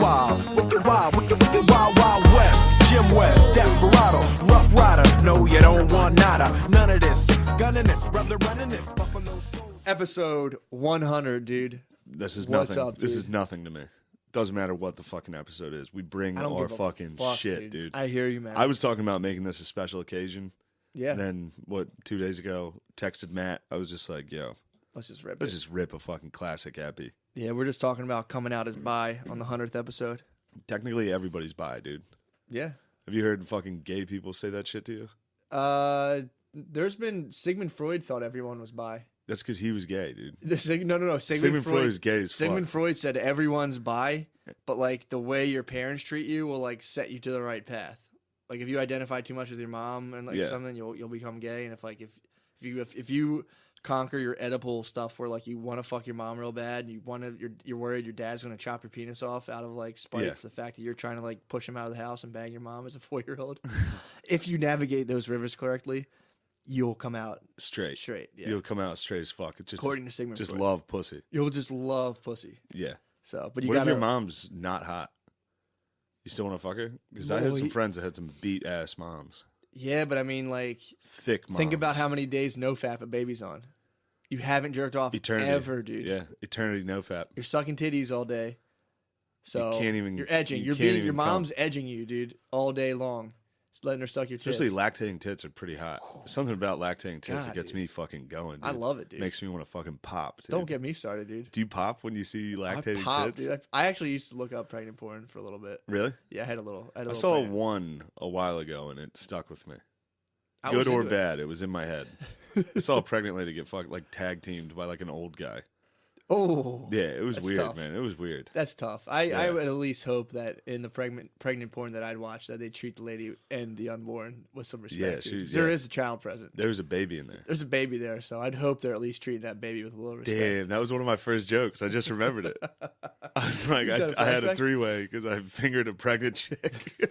wicked wild, wild west. Jim West, desperado, rough rider. No, you don't want nada. None of this. Six gunning this, brother running this. Buffalo Soul. Episode 100, dude. This is What's nothing. up, This dude? is nothing to me. Doesn't matter what the fucking episode is. We bring I don't our give a fucking fuck, shit, dude. I hear you, man. I was talking about making this a special occasion. Yeah. Then, 2 days ago, texted Matt. I was just like, yo, Let's just rip let's it. just rip a fucking classic epi. Yeah, we're just talking about coming out as bi on the 100th episode. Technically, everybody's bi, dude. Yeah. Have you heard fucking gay people say that shit to you? There's been Sigmund Freud thought everyone was bi. That's because he was gay, dude. No. Sigmund Freud is gay as fuck. Sigmund Freud said everyone's bi, but like the way your parents treat you will like set you to the right path. Like if you identify too much with your mom and like something, you'll become gay. And if you conquer your Oedipal stuff where like you want to fuck your mom real bad, and you're worried your dad's gonna chop your penis off out of like spite for the fact that you're trying to like push him out of the house and bang your mom as a 4-year-old. If you navigate those rivers correctly, you'll come out straight. Yeah. You'll come out straight as fuck. It's just, According to Sigmund just Freud. love pussy. You'll just love pussy. Yeah. So, but you What gotta. if your mom's not hot? You still want to fuck her? Because I had some friends that had some beat ass moms. Yeah, but I mean, like, Thick moms. think about how many days no fap a baby's on. You haven't jerked off Eternity. ever, dude. Yeah, eternity no fap. You're sucking titties all day. So You can't even- you're edging. you You're can't being even your mom's edging you, dude, all day long. Just letting her suck your tits. Especially lactating tits are pretty hot. Something about lactating tits that God, gets dude. me fucking going, dude. I love it, dude. Makes me want to fucking pop, dude. Don't get me started, dude. Do you pop when you see lactating I pop, tits? dude. I actually used to look up pregnant porn for a little bit. Really? Yeah, I had a little. I saw pregnant. one a while ago and it stuck with me. I was Good or into it. bad, it was in my head. I saw a pregnant lady get fucked, like tag teamed by like an old guy. Oh. Yeah, it was That's weird, tough. man. It was weird. That's tough. I would at least hope that in the pregnant porn that I'd watch that they treat the lady and the unborn with some respect. Yeah, dude. There is a child present. There was a baby in there. There's a baby there, so I'd hope they're at least treating that baby with a little respect. Damn, that was one of my first jokes. I just remembered it. I was like, You said a I had a flashback? 3-way because I fingered a pregnant chick.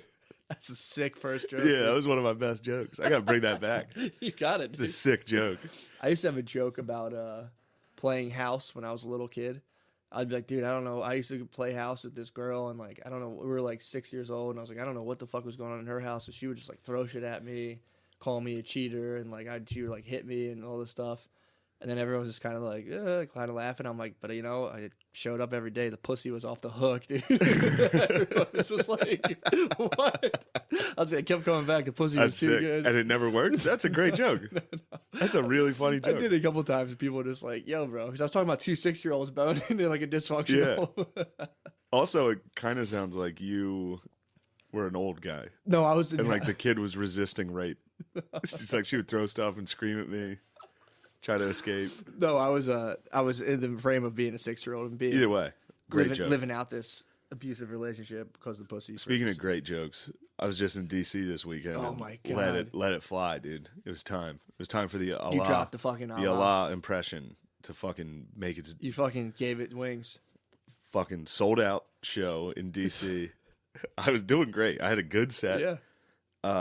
That's a sick first joke. Yeah, that was one of my best jokes. I got to bring that back. You got it. It's a Dude. sick joke. I used to have a joke about playing house when I was a little kid. I'd be like, dude, I don't know. I used to play house with this girl, and like, I don't know. We were like 6 years old, and I was like, I don't know what the fuck was going on in her house. So she would just like throw shit at me, call me a cheater, and like she would like hit me and all this stuff. And then everyone was just kind of like, kind of laughing. I'm like, but you know, I showed up every day. The pussy was off the hook, dude. Everyone was just like, what? I was like, I kept coming back. The pussy was That's too sick. good. And it never worked? That's a great joke. That's a really funny I joke. did it a couple times, and people were just like, yo, bro. Because I was talking about 2 6-year-olds boning in like a dysfunctional. Yeah. Also, it kind of sounds like you were an old guy. No, I was. And like the kid was resisting rape. She's like, she would throw stuff and scream at me, try to escape. No, I was in the frame of being a 6-year-old and being Either way, great joke. living out this abusive relationship because of the pussy. Speaking of great jokes, I was just in DC this weekend. Oh and my God. Let it fly, dude. It was time. It was time for the Allah. You dropped the fucking the Allah impression to fucking make it. You fucking gave it wings. Fucking sold out show in DC. I was doing great. I had a good set. Yeah.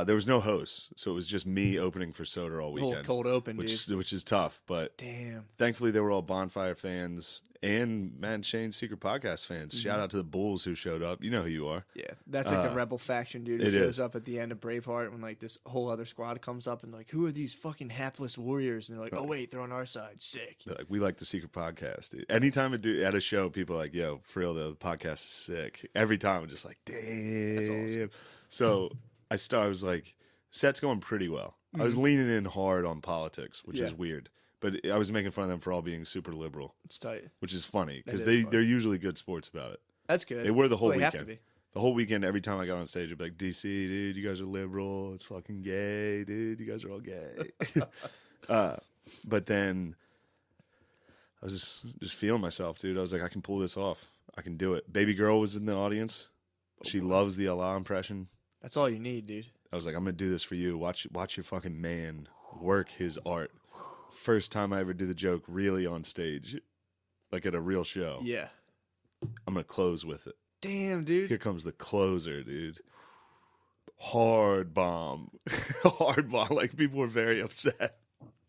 There was no host, so it was just me opening for Soder all weekend. Cold open, dude. Which is tough, but Damn. thankfully they were all Bonfire fans and Matt and Shane's Secret Podcast fans. Mm-hmm. Shout out to the Bulls who showed up. You know who you are. Yeah, that's like the rebel faction, dude. Who it shows is. up at the end of Braveheart when like this whole other squad comes up and like, who are these fucking hapless warriors? And they're like, oh wait, they're on our side. Sick. They're like, we like the Secret Podcast. Dude. Anytime at a show, people are like, yo, for real, the podcast is sick. Every time I'm just like, damn. That's awesome. So I was like, set's going pretty well. I was leaning in hard on politics, which is weird. But I was making fun of them for all being super liberal, It's tight. which is funny because That is funny. they're usually good sports about it. That's good. They were the whole Well, they weekend. have to be. The whole weekend, every time I got on stage, I'd be like, DC, dude, you guys are liberal. It's fucking gay, dude. You guys are all gay. But then I was just feeling myself, dude. I was like, I can pull this off. I can do it. Baby girl was in the audience. She loves the Allah impression. That's all you need, dude. I was like, I'm going to do this for you. Watch your fucking man work his art. First time I ever do the joke really on stage, like at a real show. Yeah. I'm going to close with it. Damn, dude. Here comes the closer, dude. Hard bomb. Hard bomb. Like, people were very upset.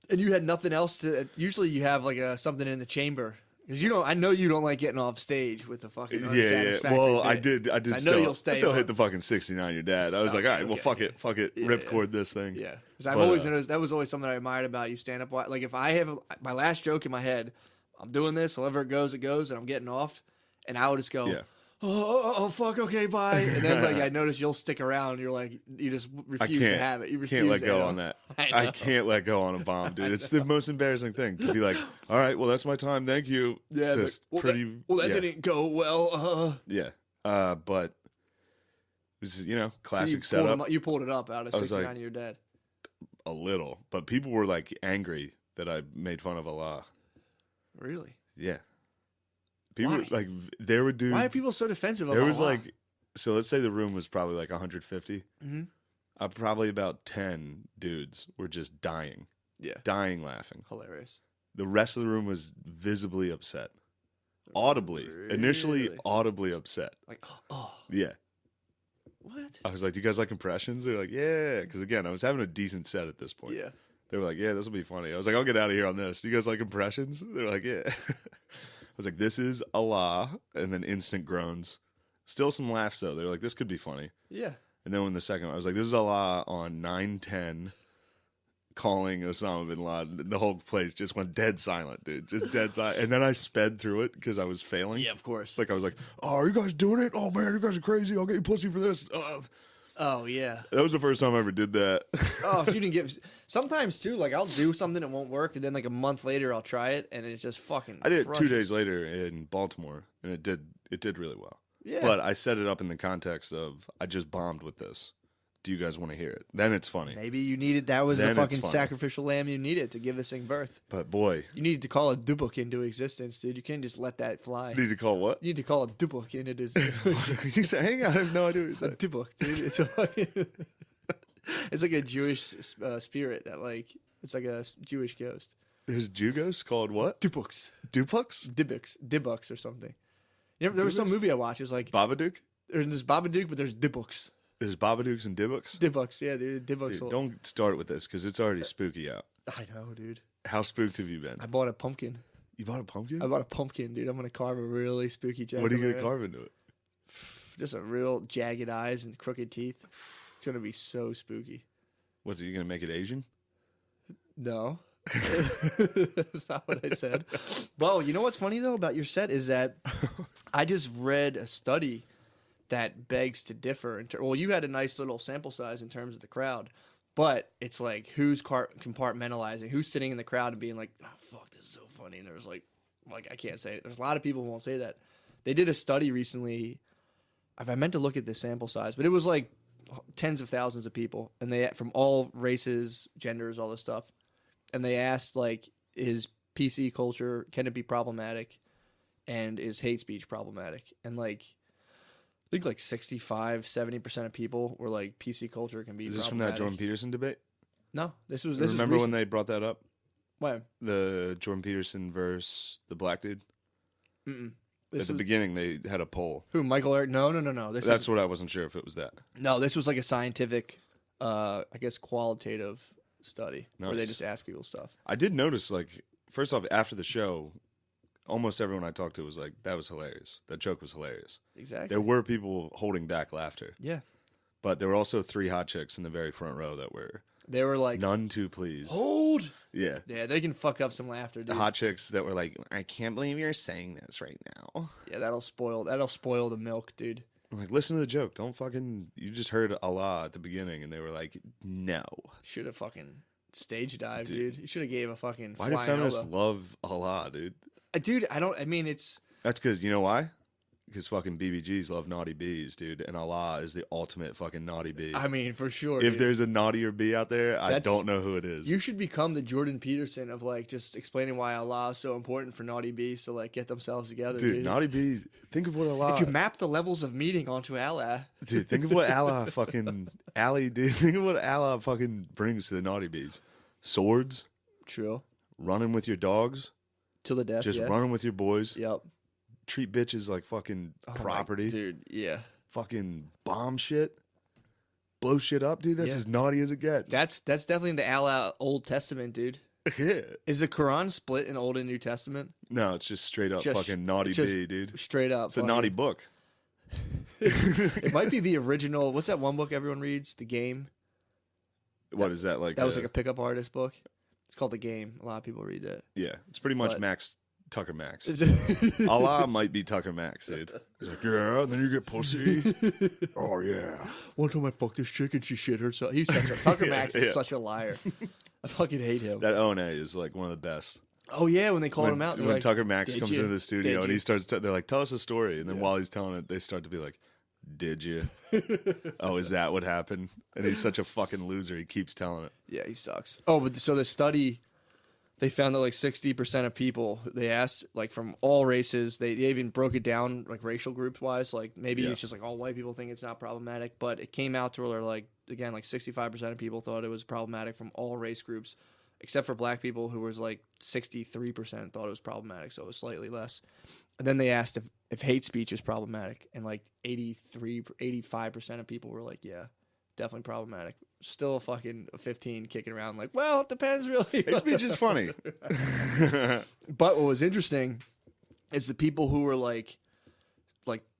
And you had nothing else to. Usually, you have like something in the chamber Because you don't. I know you don't like getting off stage with the fucking Yeah. unsatisfactory Well, bit. I did. I know you'll stay I still on. hit the fucking 69 your dad. I was like, all right, well, Okay. fuck it, Yeah, ripcord this thing. Yeah, because I've But, always noticed that was always something I admired about you stand up. Like if I have my last joke in my head, I'm doing this, however it goes, and I'm getting off, and I would just go, Yeah. oh fuck, okay, bye. And then like I notice you'll stick around. You're like you just I refuse can't to have it. You refuse can't let to go have on it. that. I I know. can't let go on a bomb, dude. It's the most embarrassing thing to be like, all right, well, that's my time. Thank you. Yeah, Just but, pretty. that yeah. didn't go well. Yeah. But it was, classic so you setup. You pulled it up out of I was 69 like- of your dad. A little, but people were like angry that I made fun of Allah. Really? Yeah. People Why? like there were dudes. Why are people so defensive of There was Allah? like, so let's say the room was probably like 150. Mhm. Probably about 10 dudes were just dying laughing. Hilarious. The rest of the room was visibly upset, audibly, initially Really? audibly upset. Like, oh, Yeah. what? I was like, do you guys like impressions? They're like, yeah. Because again, I was having a decent set at this point. Yeah. They were like, yeah, this will be funny. I was like, I'll get out of here on this. Do you guys like impressions? They're like, yeah. I was like, this is Allah. And then instant groans. Still some laughs, though. They were like, this could be funny. Yeah. And then when the second one, I was like, this is Allah on 9/10 calling Osama bin Laden. The whole place just went dead silent, dude. Just dead silent. And then I sped through it because I was failing. Yeah, of course. Like, I was like, oh, are you guys doing it? Oh, man, you guys are crazy. I'll get you pussy for this. Oh, yeah. That was the first time I ever did that. Oh, so you didn't give. Sometimes, too, like, I'll do something that won't work, and then, like, a month later, I'll try it, and it's just fucking. I did it 2 crushes. days later in Baltimore, and it did really well. Yeah. But I set it up in the context of I just bombed with this. Do you guys want to hear it? Then it's funny. Maybe you needed. That was Then the it's fucking funny. sacrificial lamb you needed to give this thing birth. But boy, You needed to call a dubuk into existence, dude. You can't just let that fly. you need to call what? You need to call a dubuk into this. You say, hang on, I have no idea what you're A saying. dubuk, dude. It's like, it's like a Jewish spirit that like it's like a Jewish ghost. There's Jugos called what? Dubuks, Dupuks? dibuks or something. You know, there was some Dibuks? movie I watched. It was like Babadook? there's Babadook, but there's dibuks. There's Babadooks and Dibuks? Dibuks, yeah, dude. Dibuks. Dude, don't start with this because it's already spooky out. I know, dude. How spooked have you been? I bought a pumpkin. You bought a pumpkin? I bought a pumpkin, dude. I'm gonna carve a really spooky jack. What are you o' going to lantern. carve into it? Just a real jagged eyes and crooked teeth. It's gonna be so spooky. What's it? You going to make it Asian? No. That's not what I said. Well, you know what's funny though about your set is that I just read a study that begs to differ. Well, you had a nice little sample size in terms of the crowd, but it's like who's compartmentalizing, who's sitting in the crowd and being like, "Oh fuck, this is so funny," and there's like I can't say it. There's a lot of people who won't say that. They did a study recently. I meant to look at the sample size, but it was like tens of thousands of people, and they from all races, genders, all this stuff. And they asked, like, is PC culture, can it be problematic? And is hate speech problematic? And, like, I think, like, 65, 70% of people were like, PC culture can be Is this from problematic. that Jordan Peterson debate? No, this was Remember when recent. they brought that up? When? The Jordan Peterson versus the black dude? Mm-mm. At This the was, beginning, they had a poll. who, Michael Eric? No. That's what I wasn't sure if it was that. This was like a scientific, I guess, qualitative study where they Nice. just ask people stuff. I did notice, like, first off, after the show, almost everyone I talked to was like, that was hilarious. That joke was hilarious. Exactly. There were people holding back laughter, Yeah. but there were also 3 hot chicks in the very front row that were They were like, none too pleased. hold. Yeah. Yeah, they can fuck up some laughter, The dude. hot chicks that were like, I can't believe you're saying this right now. Yeah, that'll spoil the milk, dude. I'm like, listen to the joke. Don't fucking, you just heard Allah at the beginning, and they were like, no. Should have fucking stage dive, dude. You should have gave a fucking Why do flying feminists elbow. love Allah, dude? Dude, I mean, it's That's because, you know why? Because fucking BBGs love naughty bees, dude. And Allah is the ultimate fucking naughty bee. I mean, for sure. If dude. there's a naughtier bee out there, I That's- don't know who it is. You should become the Jordan Peterson of like just explaining why Allah is so important for naughty bees to like get themselves together, Dude, dude. naughty bees. Think of what Allah. If you map the levels of meeting onto Allah, Dude, think of what Allah fucking Ali, dude. Think of what Allah fucking brings to the naughty bees. Swords, true, running with your dogs, till the death. just yeah. running with your boys. Yep. Treat bitches like fucking Oh my- property. dude. Yeah. Fucking bomb shit. Blow shit up, dude. That's Yeah. as naughty as it gets. That's definitely the Allah Old Testament, dude. Is the Quran split in Old and New Testament? No, it's just straight up Just- fucking naughty just B, dude. Straight up. It's a naughty book. It might be the original. What's that one book everyone reads? The Game. What is that like? That was like a pickup artist book. It's called The Game. A lot of people read that. Yeah, it's pretty much But- Tucker Max. Is it- Allah might be Tucker Max, dude. He's like, yeah, and then you get pussy. Oh yeah. One time I fucked this chick and she shit herself. He's such a Tucker Max is Yeah. such a liar. I fucking hate him. That O&A is like one of the best. Oh yeah, when they call him out, they're When like, Tucker Max "Did comes you? into the studio Did and you?" he starts, they're like, tell us a story. And then while he's telling it, they start to be like, did you? Oh, is that what happened? And he's such a fucking loser. He keeps telling it. Yeah, he sucks. Oh, but so the study, they found that like 60% of people they asked, like from all races, they even broke it down like racial groups wise. Like maybe Yeah. it's just like all white people think it's not problematic, but it came out to where like again like 65% of people thought it was problematic from all race groups, except for black people, who was like 63% thought it was problematic, so it was slightly less. And then they asked if hate speech is problematic, and like 85% of people were like, yeah, definitely problematic. Still a fucking 15 kicking around like, well, it depends really. Hate speech is funny. But what was interesting is the people who were like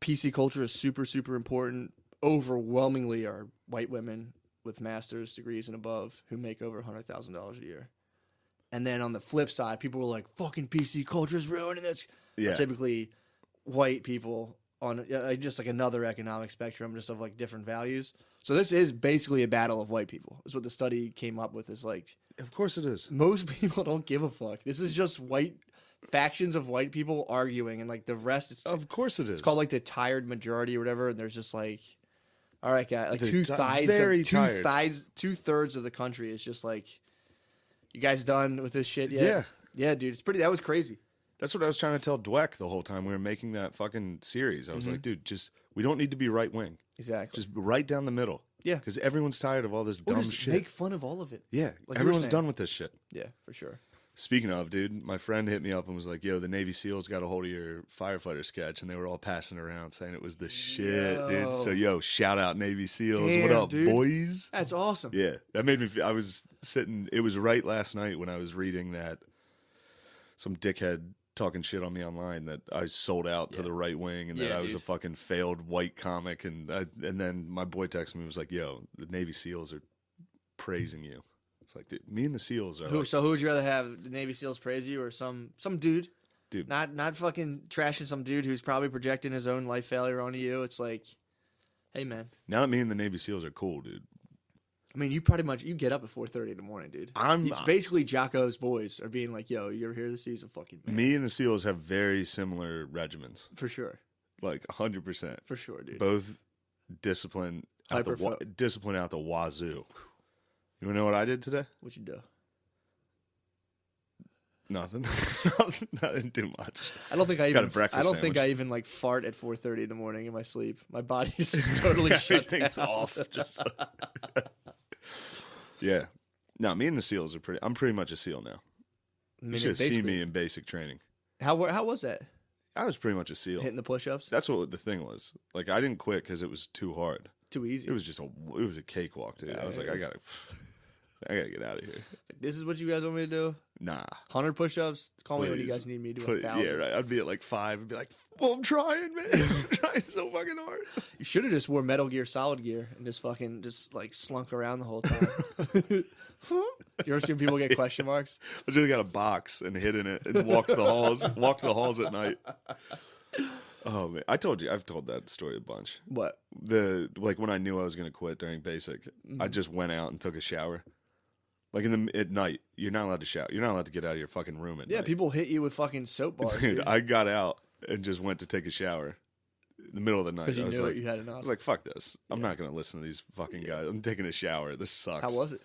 PC culture is super, super important, overwhelmingly are white women with master's degrees and above who make over $100,000 a year. And then on the flip side, people were like, fucking PC culture is ruining this. Yeah. Typically white people on just like another economic spectrum, just of like different values. So this is basically a battle of white people, is what the study came up with. Is like, Of course it is. most people don't give a fuck. This is just factions of white people arguing, and like the rest is Of course it is. it's called like the tired majority or whatever. And there's just like, all right, guys, like The two-thirds of the country is just like, you guys done with this shit yet? Yeah. Yeah, dude, it's pretty. That was crazy. That's what I was trying to tell Dweck the whole time we were making that fucking series. I was like, dude, we don't need to be right wing. Exactly. Just right down the middle. Yeah. Because everyone's tired of all this Or dumb just shit. make fun of all of it. Yeah. like you were Everyone's saying. done with this shit. Yeah, for sure. Speaking of, dude, my friend hit me up and was like, yo, the Navy SEALs got a hold of your firefighter sketch, and they were all passing it around saying it was the shit, dude. So, yo, shout out Navy SEALs. What Damn, up, dude. boys? That's awesome. Yeah. That made me feel, I was sitting, it was right last night when I was reading that some dickhead talking shit on me online that I sold out to the right wing and that Yeah, I was dude. a fucking failed white comic. And then my boy texted me and was like, yo, the Navy SEALs are praising you. It's like, dude, me and the SEALs are like, So who would you rather have, the Navy SEALs praise you or some dude? Dude. Not fucking trashing some dude who's probably projecting his own life failure onto you. It's like, hey, man. now that me and the Navy SEALs are cool, dude. I mean, you pretty much, you get up at 4:30 in the morning, dude. It's basically Jocko's boys are being like, yo, you ever hear this? He's a fucking man. Me and the SEALs have very similar regimens, For sure. like 100%. For sure, dude. Both discipline out discipline out the wazoo. You wanna know what I did today? What you do? Nothing. I didn't do much. I don't think I Got even. a breakfast I don't think sandwich. I even like fart at 4:30 in the morning in my sleep. My body is just totally shut down. Everything's off. Just yeah. No, me and the SEALs are I'm pretty much a SEAL now. I You mean, should have seen basically- me in basic training. How was that? I was pretty much a SEAL. Hitting the push-ups? That's what the thing was. Like, I didn't quit because it was too hard. Too easy. It was just it was a cakewalk, dude. I was like, I gotta get out of here. This is what you guys want me to do? Nah. 100 push-ups. Call me when you Please. guys need me to do Please. 1,000. Yeah, right. I'd be at like 5 and be like, well, I'm trying, man. I'm trying so fucking hard. You should have just wore Metal Gear Solid Gear and just fucking like slunk around the whole time. You ever seen people get question marks? I should have got a box and hid in it and walked the halls at night. Oh man, I've told that story a bunch. What? Like when I knew I was gonna quit during basic, I just went out and took a shower. Like at night, you're not allowed to shower. You're not allowed to get out of your fucking room at night. Yeah, people hit you with fucking soap bars, Dude, dude. I got out and just went to take a shower in the middle of the night. Because you I was knew like, it, you had I enough. was like, fuck this. I'm not gonna listen to these fucking guys. I'm taking a shower. This sucks. How was it?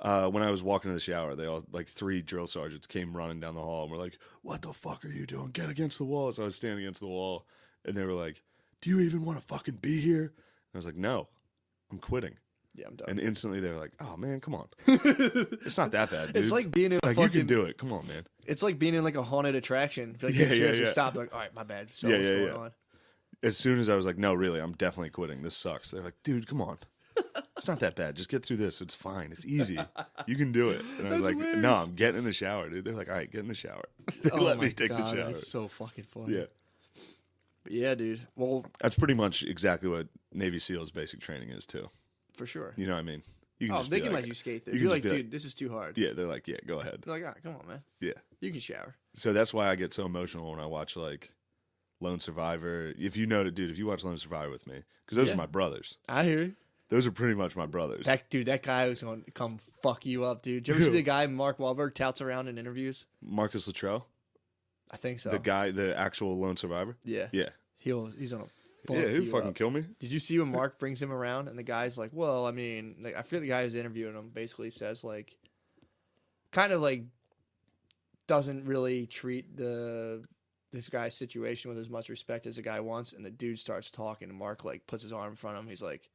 When I was walking to the shower, they all like 3 drill sergeants came running down the hall and were like, "What the fuck are you doing? Get against the wall!" So I was standing against the wall, and they were like, "Do you even want to fucking be here?" And I was like, "No, I'm quitting." Yeah, I'm done. And instantly they were like, "Oh man, come on, it's not that bad, dude. It's like being in a like fucking. you can do it. Come on, man." It's like being in like a haunted attraction. Feel like Yeah, the chairs yeah, are yeah. stopped. Like, all right, my bad. So Yeah, what's yeah, going yeah. on? As soon as I was like, "No, really, I'm definitely quitting. This sucks." They're like, "Dude, come on." It's not that bad. Just get through this. It's fine. It's easy. You can do it. And I was That's like, hilarious. no, I'm getting in the shower, dude. They're like, all right, get in the shower. They Oh let my me take God, the shower. That's so fucking funny. Yeah. But yeah, dude. Well, That's pretty much exactly what Navy SEALs basic training is, too. for sure. You know what I mean? You Oh, just they be can like, let you skate there. you You're can like, just be dude, this is too hard. Yeah, they're like, yeah, go ahead. They're like, ah, come on, man. Yeah. You can shower. So that's why I get so emotional when I watch, like, Lone Survivor. If you know, dude, if you watch Lone Survivor with me, because those Yeah. are my brothers. I hear you. Those are pretty much my brothers. That guy was going to come fuck you up, dude. Did you ever see the guy Mark Wahlberg touts around in interviews? Marcus Luttrell, I think so. the guy, the actual Lone Survivor. Yeah. Yeah. He's on a fuck Yeah, he'd you fucking up. kill me. Did you see when Mark brings him around and the guy's like, well, I mean, like, I forget the guy who's interviewing him basically says, like, kind of like doesn't really treat this guy's situation with as much respect as the guy wants. And the dude starts talking and Mark, like, puts his arm in front of him. He's like,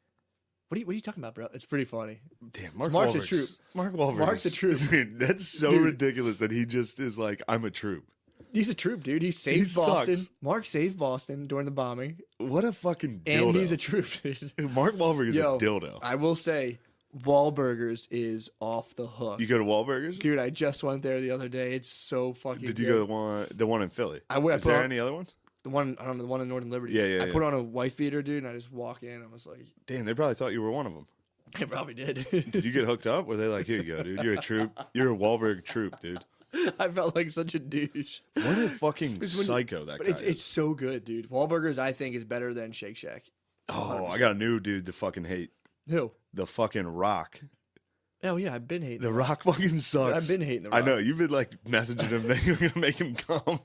what are you talking about, bro? It's pretty funny. Damn, Mark Mark's a Wahlberg's- troop. Mark Wahlberg. Mark's a troop. Dude, that's so Dude. ridiculous that he just is like, I'm a troop. He's a troop, dude. He saved Boston. sucks. Mark saved Boston during the bombing. What a fucking And dildo. he's a troop, dude. Mark Wahlberg is Yo, a dildo. I will say, Wahlburgers is off the hook. You go to Wahlburgers? Dude, I just went there the other day. It's so fucking Did you good. go to the one in Philly? I went- Is there put- any other ones? The one, I don't know, the one in Northern Liberty. Yeah, I yeah. put on a wife beater, dude, and I just walk in. I was like, Damn, they probably thought you were one of them. I probably did. Did you get hooked up? Were they like, here you go, dude. You're a troop. You're a Wahlberg troop, dude. I felt like such a douche. What a fucking Because when- psycho that But guy it's is. so good, dude. Wahlburgers, I think, is better than Shake Shack. Oh, I got a new dude to fucking hate. Who? The fucking Rock. Oh, yeah, I've been hating The Rock fucking sucks. I've been hating The I Rock. know. You've been like messaging him that you're going to make him come.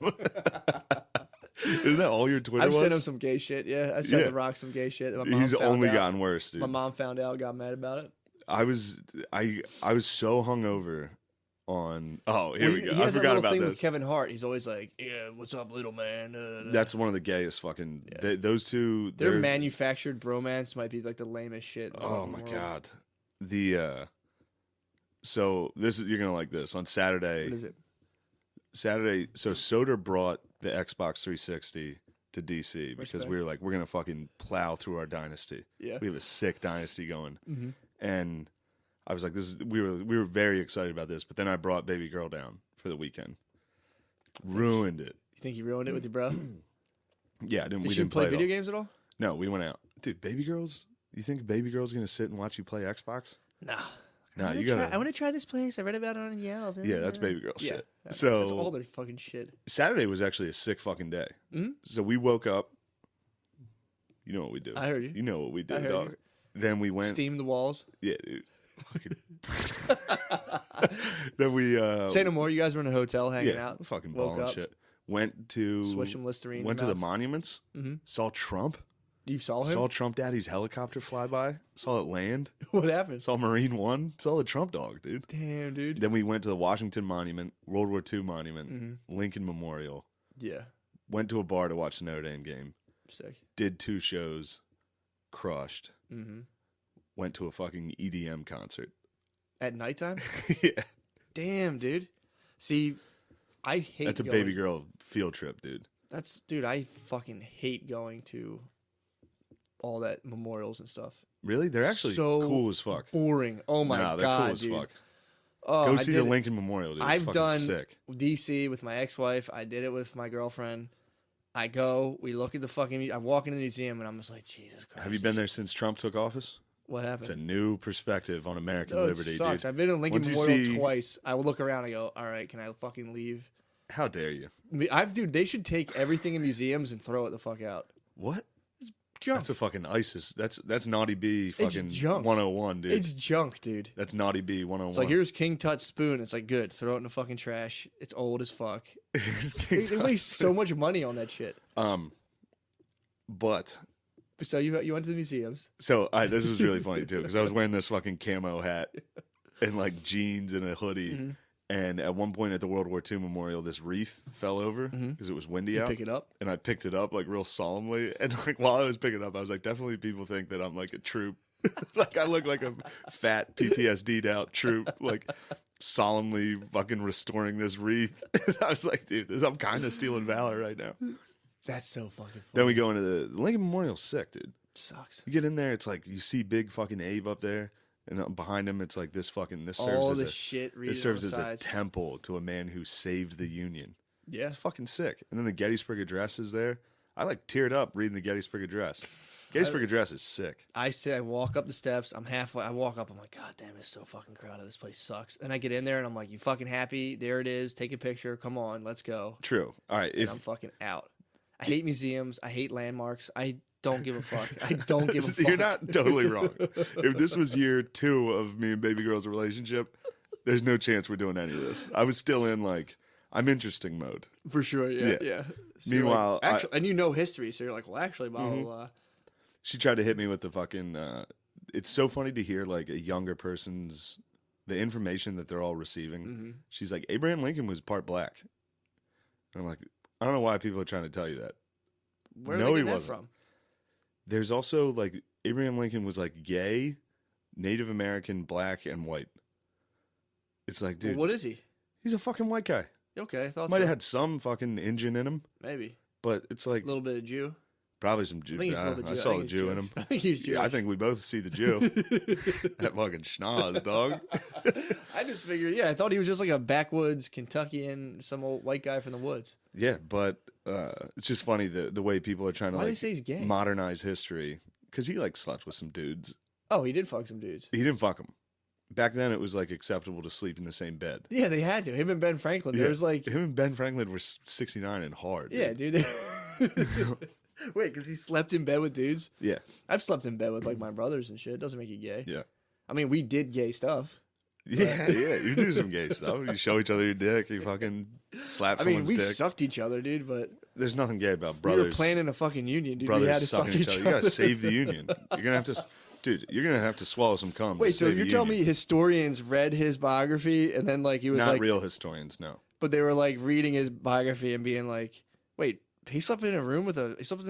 Isn't that all your Twitter I've was? sent him some gay shit, yeah. I sent Yeah. The Rock some gay shit. My mom He's found only out. gotten worse, dude. My mom found out, got mad about it. I was so hungover on. Oh, here Well, we go. He I has forgot a little about thing this. with Kevin Hart. He's always like, "Yeah, what's up, little man?" That's one of the gayest fucking. Those two. Their they're- manufactured bromance might be like the lamest shit. in the Oh fucking my world. god. The so this is you're gonna like this on Saturday. What is it? Saturday. So Soder brought the Xbox 360 to DC because Respect. we were like, we're gonna fucking plow through our dynasty. Yeah. We have a sick dynasty going, Mhm. and I was like, this is we were very excited about this. But then I brought baby girl down for the weekend. Ruined it. You think you ruined it with your bro? Yeah, I didn't. Did we she didn't play play it video all. games at all? No, we went out, dude. Baby girls. You think baby girl's gonna sit and watch you play Xbox? No. No, you gotta. I want to try this place. I read about it on Yelp. Yeah, that's baby girl Yeah. shit. That's So all their fucking shit. Saturday was actually a sick fucking day. Mhm. So we woke up. You know what we do. I heard you. You know what we I did, heard dog. you. Then we went. Steam the walls. Yeah, dude. Fucking- then we. Say no more. You guys were in a hotel hanging yeah, out. fucking woke balling up, shit. Went to. Swish some Listerine. Went in to the mouth. monuments. Mhm. Saw Trump. You saw him? Saw Trump Daddy's helicopter fly by. Saw it land. What happened? Saw Marine One. Saw the Trump dog, dude. Damn, dude. Then we went to the Washington Monument, World War II Monument, Mhm. Lincoln Memorial. Yeah. Went to a bar to watch the Notre Dame game. Sick. Did 2 shows. Crushed. Mm-hmm. Went to a fucking EDM concert. At nighttime? Yeah. Damn, dude. See, I hate That's a going, baby girl field trip, dude. Dude, I fucking hate going to all that memorials and stuff. Really? They're actually So cool as fuck. Boring. Oh my Nah, they're god, cool as dude. fuck. Oh, Go I see did the it. Lincoln Memorial, dude. It's I've fucking done sick. DC with my ex-wife. I did it with my girlfriend. I go, we look at the fucking. I walk into the museum and I'm just like, Jesus Christ. Have you been there since Trump took office? What happened? It's a new perspective on American Oh, it liberty, sucks. dude. I've been to Lincoln Once you Memorial see- twice. I will look around and go, all right, can I fucking leave? How dare you? Dude, they should take everything in museums and throw it the fuck out. What? Junk. That's a fucking ISIS. That's Naughty B fucking junk. 101, dude. It's junk, dude. That's Naughty B 101. It's like, here's King Tut's spoon. It's like, good. Throw it in the fucking trash. It's old as fuck. They waste so much money on that shit. But So you went to the museums. so this was really funny too because I was wearing this fucking camo hat and like jeans and a hoodie, Mm-hmm. and at one point at the World War II Memorial, this wreath fell over because it was windy You out. pick it up. And I picked it up like real solemnly, and like while I was picking it up, I was like, definitely people think that I'm like a troop, like I look like a fat PTSD'd out troop, like solemnly fucking restoring this wreath. And I was like, dude, I'm kind of stealing valor right now. That's so fucking funny. Then we go into the Lincoln Memorial, sick, dude. sucks. You get in there, it's like you see big fucking Abe up there, and behind him, it's like this serves All as the a shit reading this serves on the as sides. a temple to a man who saved the Union. Yeah. It's fucking sick. And then the Gettysburg Address is there. I like teared up reading the Gettysburg Address. Gettysburg Address is sick. I walk up the steps. I'm halfway. I walk up. I'm like, God damn, it's so fucking crowded. This place sucks. And I get in there and I'm like, you fucking happy? There it is. Take a picture. Come on, let's go. True. All right. And I'm fucking out. I hate museums. I hate landmarks. I don't give a fuck. I don't give a fuck. You're not totally wrong. If this was year 2 of me and baby girl's relationship, there's no chance we're doing any of this. I was still in like, I'm interesting mode. For sure. Yeah. So Meanwhile, like, actually, and you know history, so you're like, well, actually, blah blah blah. She tried to hit me with the fucking. It's so funny to hear like a younger person's the information that they're all receiving. She's like, Abraham Lincoln was part black. And I'm like, I don't know why people are trying to tell you that. Where No, are they he getting that wasn't. from? There's also like Abraham Lincoln was like gay, Native American, black, and white. It's like, dude, Well, what is he? he's a fucking white guy. Okay, I thought Might so. have had some fucking Indian in him, Maybe but it's like a little bit of Jew. probably some Jew. I think he's a little bit I Jew. saw think the he's Jew in Jewish. him. I think he's Jewish. Yeah, I think we both see the Jew. That fucking schnoz, dog. I just figured, I thought he was just like a backwoods Kentuckian, some old white guy from the woods. Yeah, but it's just funny the way people are trying to Why do like they say he's gay? modernize history because he like slept with some dudes. Oh, he did fuck some dudes. He didn't fuck them. Back then, it was like acceptable to sleep in the same bed. Yeah, they had to. Him and Ben Franklin. There's like, him and Ben Franklin were 69 and hard. yeah, dude. dude. Wait, because he slept in bed with dudes? Yeah, I've slept in bed with like my brothers and shit. It doesn't make you gay. yeah. I mean, we did gay stuff. Yeah, yeah. You do some gay stuff. You show each other your dick. You fucking slap I mean, someone's we dick. sucked each other, dude, but There's nothing gay about we brothers. were planning a fucking union, dude. brothers We had to suck sucking each each other. You gotta save the union. You're gonna have to, dude. You're gonna have to swallow some cum. Wait, to so save you're the telling union. me historians read his biography and then like he was Not like, real historians? No. but they were like reading his biography and being like, wait, he slept in a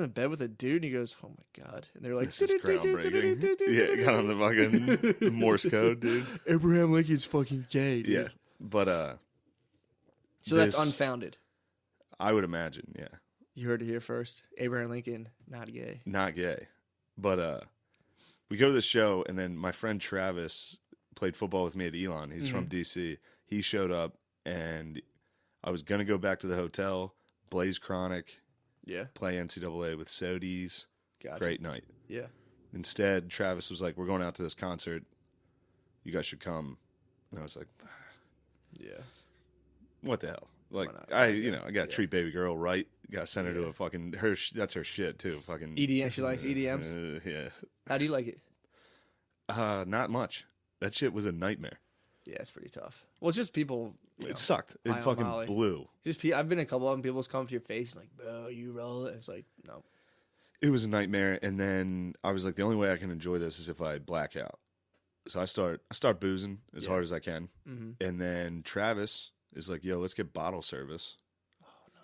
bed with a dude, and he goes, oh my god, and they're like, This is groundbreaking. Yeah, got on the fucking Morse code, dude. Abraham Lincoln's fucking gay, dude. Yeah, but So that's this- unfounded. I would imagine, yeah, You heard it here first. Abraham Lincoln, not gay. not gay, but we go to the show, and then my friend Travis played football with me at Elon. He's from DC. He showed up, and I was gonna go back to the hotel, blaze Chronic, Yeah, play NCAA with Sodies. gotcha. Great night. Yeah, Instead, Travis was like, "We're going out to this concert. You guys should come." And I was like, yeah. "What the hell?" Like, Why not? I got to treat baby girl right. Got to send her to a fucking that's her shit too. Fucking EDM. She likes EDMs. yeah. How do you like it? Not much. That shit was a nightmare. Yeah, it's pretty tough. Well, it's just people. It sucked. It high on fucking Molly. blew. I've been in a couple of them. People just come to your face and like, bro, you roll it. And it's like, no. It was a nightmare. And then I was like, the only way I can enjoy this is if I black out. So I start boozing as hard as I can. Mm-hmm. And then Travis is like, yo, let's get bottle service. Oh, no.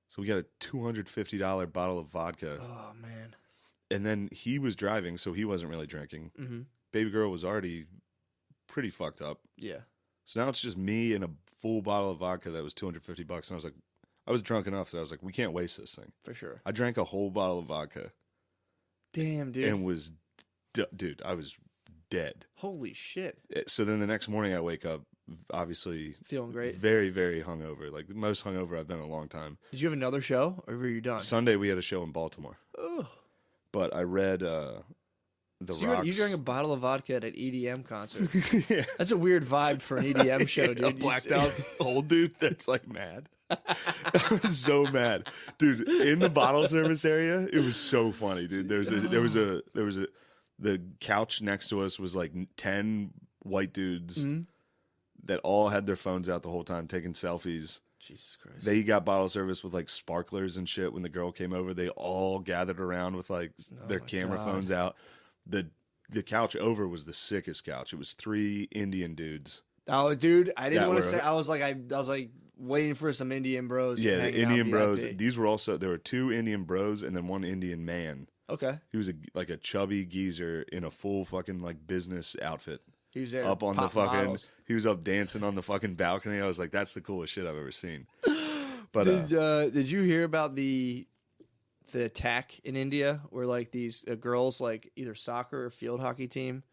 So we got a $250 bottle of vodka. Oh man. And then he was driving, so he wasn't really drinking. Mm-hmm. Baby girl was already pretty fucked up. Yeah. So now it's just me and a full bottle of vodka that was $250. And I was like, I was drunk enough that I was like, we can't waste this thing. For sure. I drank a whole bottle of vodka Damn, dude. and was, dude, I was dead. Holy shit. So then the next morning I wake up, obviously Feeling great. very, very hungover. Like the most hungover I've been in a long time. Did you have another show or were you done? Sunday we had a show in Baltimore. Oh. But I read The Rocks. You drank a bottle of vodka at an EDM concert. Yeah. That's a weird vibe for an EDM show, dude. A blacked out old dude that's like mad. I was so mad, dude. In the bottle service area, it was so funny, dude. There was a the couch next to us was like 10 white dudes that all had their phones out the whole time taking selfies. Jesus Christ. They got bottle service with like sparklers and shit. When the girl came over, they all gathered around with like their camera phones out. The couch over was the sickest couch. It was 3 Indian dudes. Oh, dude, I didn't That want to were- say. I was like waiting for some Indian bros. Yeah, the hanging out Indian bros. VIP. These were also there were 2 Indian bros and then 1 Indian man. Okay, He was like a chubby geezer in a full fucking like business outfit. he was there. Up on the pop fucking, models. he was up dancing on the fucking balcony. I was like, that's the coolest shit I've ever seen. But Did you hear about the the attack in India, where like these girls, like either soccer or field hockey team,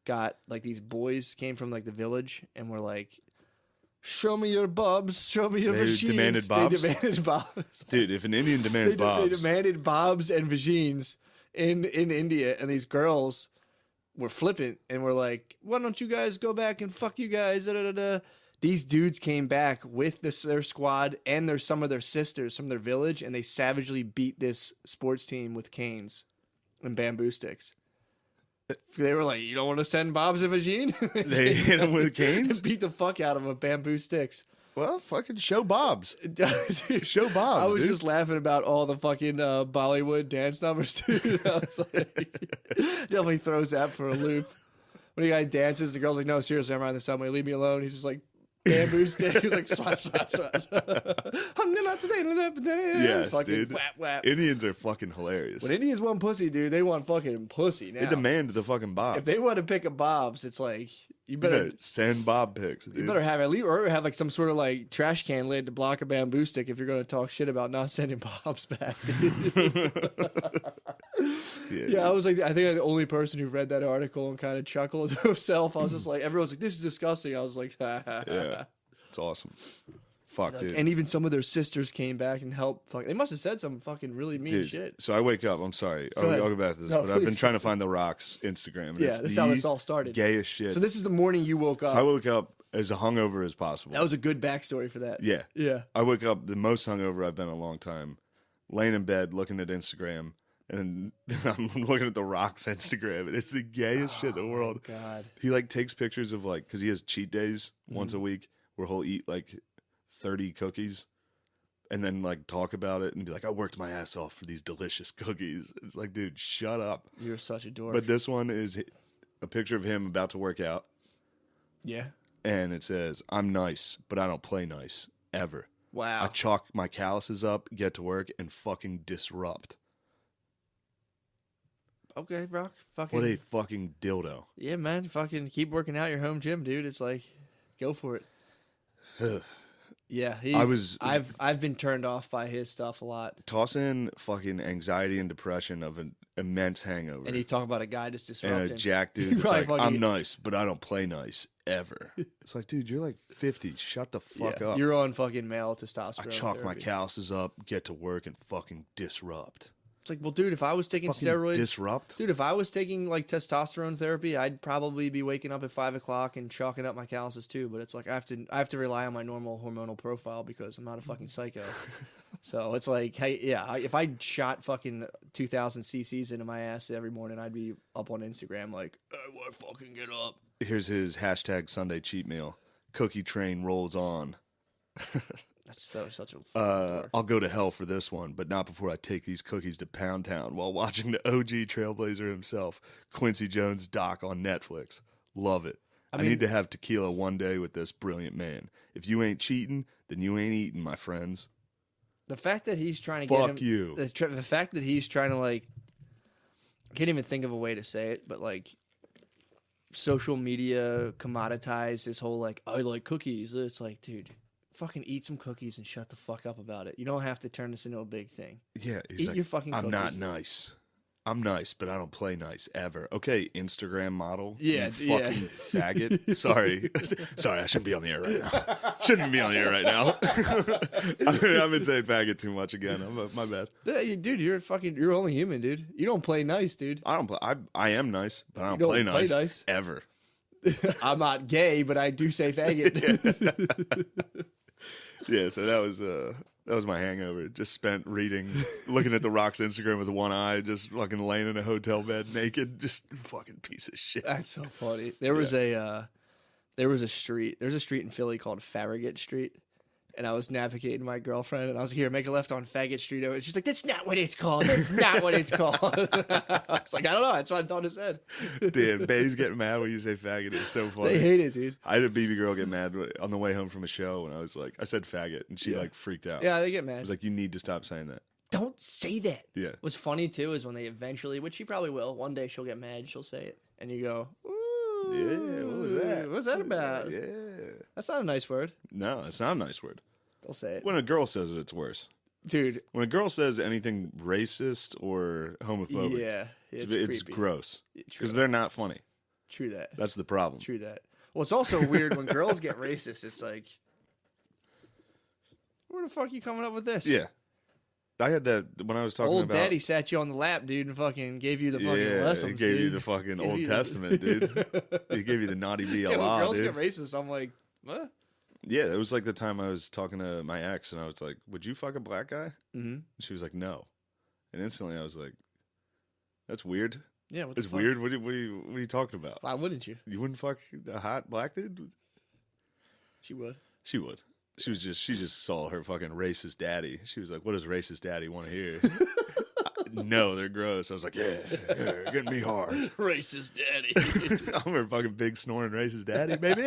got like these boys came from like the village and were like, "Show me your bobs, show me your They vagines." demanded bobs? They demanded bobs. Dude, if an Indian demands bobs, They demanded bobs and vagines in India, and these girls were flippant and were like, "Why don't you guys go back and fuck you guys?" Da, da, da, da. These dudes came back with their squad and some of their sisters from their village, and they savagely beat this sports team with canes and bamboo sticks. They were like, "You don't want to send Bob's and Vagine?" they hit him with canes? Beat the fuck out of him with bamboo sticks. Well, fucking show Bob's. Dude, Show Bob's, I was dude. just laughing about all the fucking Bollywood dance numbers, dude. I was like, definitely throws that for a loop. When the guy dances, the girl's like, "No, seriously, I'm riding the subway. Leave me alone." He's just like, bamboo stick. He's like, swap, swap, swap. Yes, fucking dude. whap, whap. Indians are fucking hilarious. When Indians want pussy, dude, they want fucking pussy now. They demand the fucking Bobs. If they want to pick a Bob's, it's like, you You better better send Bob pics, dude. You better have at least, or have like some sort of like trash can lid to block a bamboo stick if you're going to talk shit about not sending Bob's back. Yeah, I was like, I think I'm the only person who read that article and kind of chuckled to himself. I was just like, everyone's like, "This is disgusting." I was like, Yeah, it's awesome. Fuck, dude. And even some of their sisters came back and helped. They must have said some fucking really mean Dude, shit. so I wake up. I'm sorry. I'll ahead. go back to this, No, but I've been please. trying to find The Rock's Instagram. And Yeah, it's that's the how this all started. Gayest shit. So this is the morning you woke up. So I woke up as hungover as possible. That was a good backstory for that. Yeah. Yeah. I woke up the most hungover I've been in a long time, laying in bed looking at Instagram, and I'm looking at The Rock's Instagram, and it's the gayest shit in the world. God. He like takes pictures of like, because he has cheat days once a week where he'll eat like 30 cookies and then like talk about it and be like, "I worked my ass off for these delicious cookies." It's like, dude, shut up. You're such a dork. But this one is a picture of him about to work out, yeah. and it says, "I'm nice, but I don't play nice ever. Wow. I chalk my calluses up, get to work, and fucking disrupt." Okay, Rock. Fucking. What a fucking dildo. Yeah, man. Fucking keep working out your home gym, dude. It's like, go for it. Yeah, I've been turned off by his stuff a lot. Toss in fucking anxiety and depression of an immense hangover. And you talk about a guy just and disrupting. a jack dude that's Probably like, fucking- "I'm nice, but I don't play nice ever." It's like, dude, you're like 50. Shut the fuck Yeah, up. You're on fucking male testosterone. I chalk my therapy. calluses up, get to work, and fucking disrupt. It's like, well, dude, if I was taking Fucking steroids, disrupt? dude, if I was taking like testosterone therapy, I'd probably be waking up at 5 o'clock and chalking up my calluses too. But it's like I have to rely on my normal hormonal profile because I'm not a fucking psycho. So it's like, hey, yeah, if I shot fucking 2,000 cc's into my ass every morning, I'd be up on Instagram like, "I want to fucking get up." Here's his hashtag Sunday cheat meal. Cookie train rolls on. That's such a fucking dork. I'll go to hell for this one, but not before I take these cookies to Pound Town while watching the OG Trailblazer himself, Quincy Jones doc on Netflix. Love it. I mean- need to have tequila one day with this brilliant man. If you ain't cheating, then you ain't eating, my friends. The fact that he's trying to Fuck get him, you. The fact that he's trying to like, I can't even think of a way to say it, but like, social media commoditize this whole like, "I like cookies." It's like, dude, fucking eat some cookies and shut the fuck up about it. You don't have to turn this into a big thing. Yeah, he's Eat like, your fucking "I'm not cookies." nice. I'm nice, but I don't play nice ever." Okay, Instagram model. Yeah, you fucking faggot. Sorry, I shouldn't be on the air right now. Shouldn't be on the air right now. I've been saying faggot too much again. My bad. Dude, you're only human, dude. You don't play nice, dude. I don't play. I am nice, but I don't, don't play play nice, nice. ever. I'm not gay, but I do say faggot. Yeah, so that was my hangover. Just spent looking at The Rock's Instagram with one eye, just fucking laying in a hotel bed naked, just fucking piece of shit. That's so funny. There's a street in Philly called Farragut Street, and I was navigating my girlfriend, and I was like, "Here, make a left on Faggot Street." And she's like, "That's not what it's called. That's not what it's called." I was like, "I don't know. That's what I thought it said." Damn, Bay's getting mad when you say faggot. It's so funny. They hate it, dude. I had a BB girl get mad on the way home from a show, and I was like, I said faggot, and she Yeah. like freaked out. Yeah, they get I mad. was like, "You need to stop saying that." Don't say that. Yeah. What's funny too is when they eventually, which she probably will, one day she'll get mad, she'll say it, and you go, "Ooh, Yeah, what was that? What's that about?" Yeah. That's not a nice word. No, it's not a nice word. They'll say it. When a girl says it, it's worse. dude. When a girl says anything racist or homophobic, Yeah, it's creepy. gross True. because they're not funny. True that. That's the problem. True that. Well, it's also weird when girls get racist. It's like, where the fuck you coming up with this? Yeah. I had that when I was talking Old about. daddy sat you on the lap, dude, and fucking gave you the fucking lessons. He gave you dude. the fucking Gave Old you the- Testament, dude. He gave you the naughty B Yeah, when Allah, girls dude. get racist, I'm like, what? Yeah, it was like the time I was talking to my ex, and I was like, "Would you fuck a black guy?" Mm-hmm. She was like, "No," and instantly I was like, "That's weird. Yeah, what the It's fuck? weird. What are you talking about? Why wouldn't you? You wouldn't fuck a hot black dude?" She would. She would. She just saw her fucking racist daddy. She was like, "What does racist daddy want to hear?" No, they're gross. I was like, yeah, getting me hard. Racist daddy. I'm her fucking big snoring racist daddy, baby.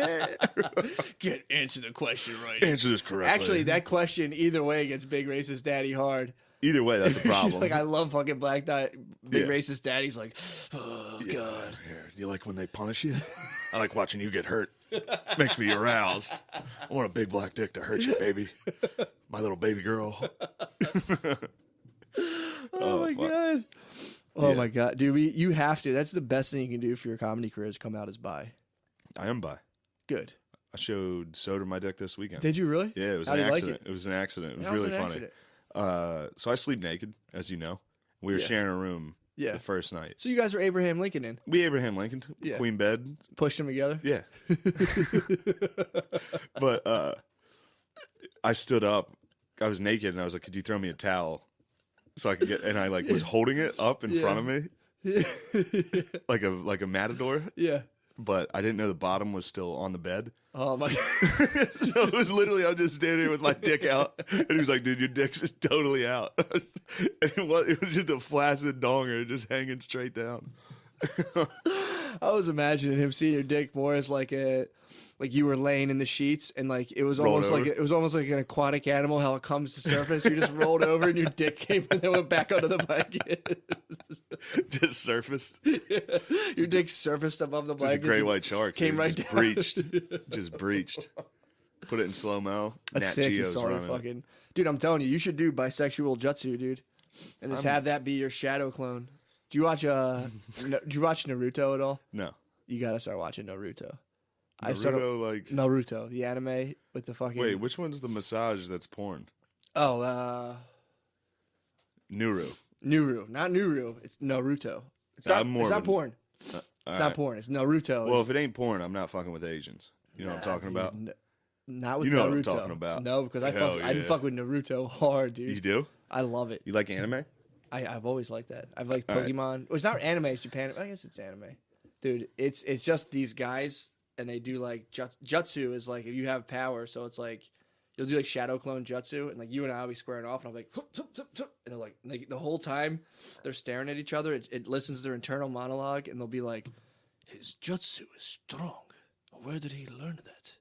Answer the question right. Answer this correctly. Actually, that question either way gets big racist daddy hard. Either way, that's a problem. She's like, I love fucking big Yeah. racist daddy's like, oh Yeah, god. yeah. You like when they punish you? I like watching you get hurt. Makes me aroused. I want a big black dick to hurt you, baby. My little baby girl. Oh my fuck. god. Oh Yeah. my god, dude! You have to. That's the best thing you can do for your comedy career is come out as bi. I am bi. Good. I showed Soda my dick this weekend. Did you really? Yeah, it was How'd an you like accident. It was an accident. It was How was really it an funny. accident? So I sleep naked, as you know. We were Yeah. sharing a room Yeah. the first night. So you guys were Abraham Lincoln in, We Abraham Lincoln, Yeah. queen bed. pushed them together. Yeah. But I stood up. I was naked, and I was like, "Could you throw me a towel so I could get?" And I like was holding it up in front of me, like a matador. Yeah. But I didn't know the bottom was still on the bed. Oh my. So it was literally, I'm just standing there with my dick out, and he was like, "Dude, your dick's just totally out." And it was just a flaccid donger just hanging straight down. I was imagining him seeing your dick more as like you were laying in the sheets and like it was Rolled almost like an aquatic animal how it comes to surface. You just rolled over and your dick came and then went back onto the blanket. Just surfaced. Your dick surfaced above the Just a blanket. great white shark. Came dude. right Just down. breached. Just breached. Put it in slow mo. That's sick. You saw her fucking dude. I'm telling you, you should do bisexual jutsu, dude, and just have that be your shadow clone. Do you watch do you watch Naruto at all? No. You gotta start watching Naruto. Naruto, like. Naruto, the anime with the fucking. Wait, which one's the massage that's porn? Oh, Nuru. Nuru, not Nuru. It's Naruto. It's not, I'm more it's of not a- porn. It's not porn. It's Naruto. Well, if it ain't porn, I'm not fucking with Asians. You know what I'm talking about? Not with You know Naruto. what I'm talking about. No, because I Hell I yeah. fuck with Naruto hard, dude. You do? I love it. You like anime? I've always liked that. I've liked All right. Pokemon. Well, it's not anime. It's Japan. I guess it's anime, dude. It's just these guys, and they do like jutsu is like if you have power. So it's like you'll do like shadow clone jutsu, and like you and I will be squaring off, and I'm like, "Hup, hup, hup, hup," and they're like the whole time they're staring at each other. It listens to their internal monologue, and they'll be like, "His jutsu is strong. Where did he learn that?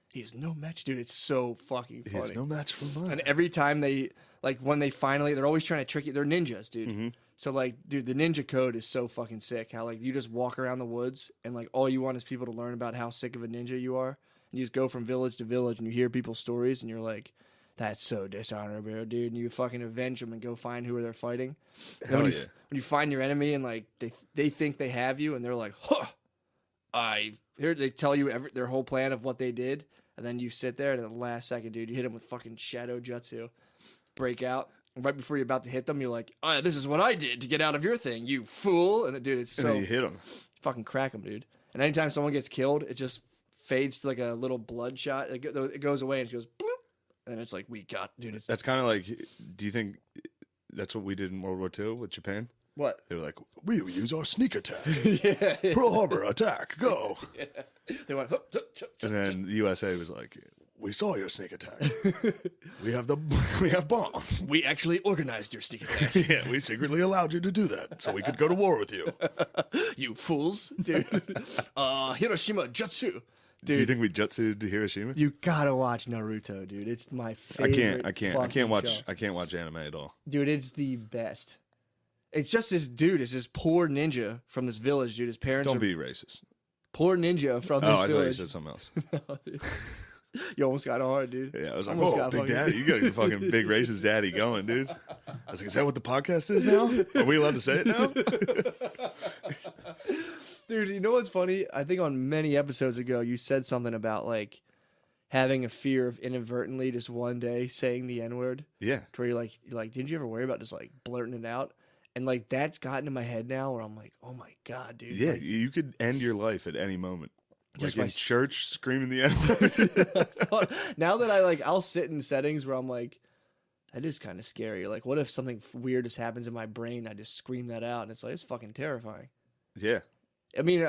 He is no match, dude." It's so fucking funny. There's no match for mine. And every time they, like, when they finally, they're always trying to trick you. They're ninjas, dude. Mm-hmm. So, like, dude, the ninja code is so fucking sick. How, like, you just walk around the woods and, like, all you want is people to learn about how sick of a ninja you are. And you just go from village to village and you hear people's stories and you're like, that's so dishonorable, dude. And you fucking avenge them and go find who they're fighting. And Hell when yeah. when you find your enemy and, like, they think they have you and they're like, huh, here they tell you their whole plan of what they did. And then you sit there, and at the last second, dude, you hit them with fucking shadow jutsu. Break out. And right before you're about to hit them, you're like, oh, this is what I did to get out of your thing, you fool. And, dude, it's And so... then you hit him. Fucking crack them, dude. And anytime someone gets killed, it just fades to, like, a little blood shot. It goes away, and it goes, bloop. And it's like, we got... Dude, it's... That's kind of like, do you think that's what we did in World War II with Japan? What? They were like, we will use our sneak attack. Yeah. Pearl Harbor attack, go. Yeah. They went... Hup, hup, hup, And then the USA was like, we saw your sneak attack. hup. We have bombs. We actually organized your sneak attack. Yeah, we secretly allowed you to do that so we could go to war with you. You fools. Dude. Hiroshima jutsu. Do you Dude, think we jutsu'd to Hiroshima? you gotta watch Naruto, dude. It's my favorite. I can't fucking watch. show. I can't watch anime at all. Dude, it's the best. It's just this dude. It's this poor ninja from this village, dude. His parents Don't are be racist. poor ninja from Oh, this I thought you village. said something else. You almost got hard, dude. Yeah, I was like, Almost "Oh, got Big fucking- Daddy, you got your fucking big racist daddy going, dude." I was like, "Is that what the podcast is now? Are we allowed to say it now?" Dude, you know what's funny? I think on many episodes ago, you said something about like having a fear of inadvertently just one day saying the N-word. Yeah, To where you're like, didn't you ever worry about just like blurting it out? And like that's gotten in my head now, where I'm like, oh my god, dude. yeah, Like, you could end your life at any moment. Just Like by in church, screaming the N-word. now that I'll sit in settings where I'm like, that is kind of scary. Like, what if something weird just happens in my brain? I just scream that out, and it's like it's fucking terrifying. Yeah, I mean,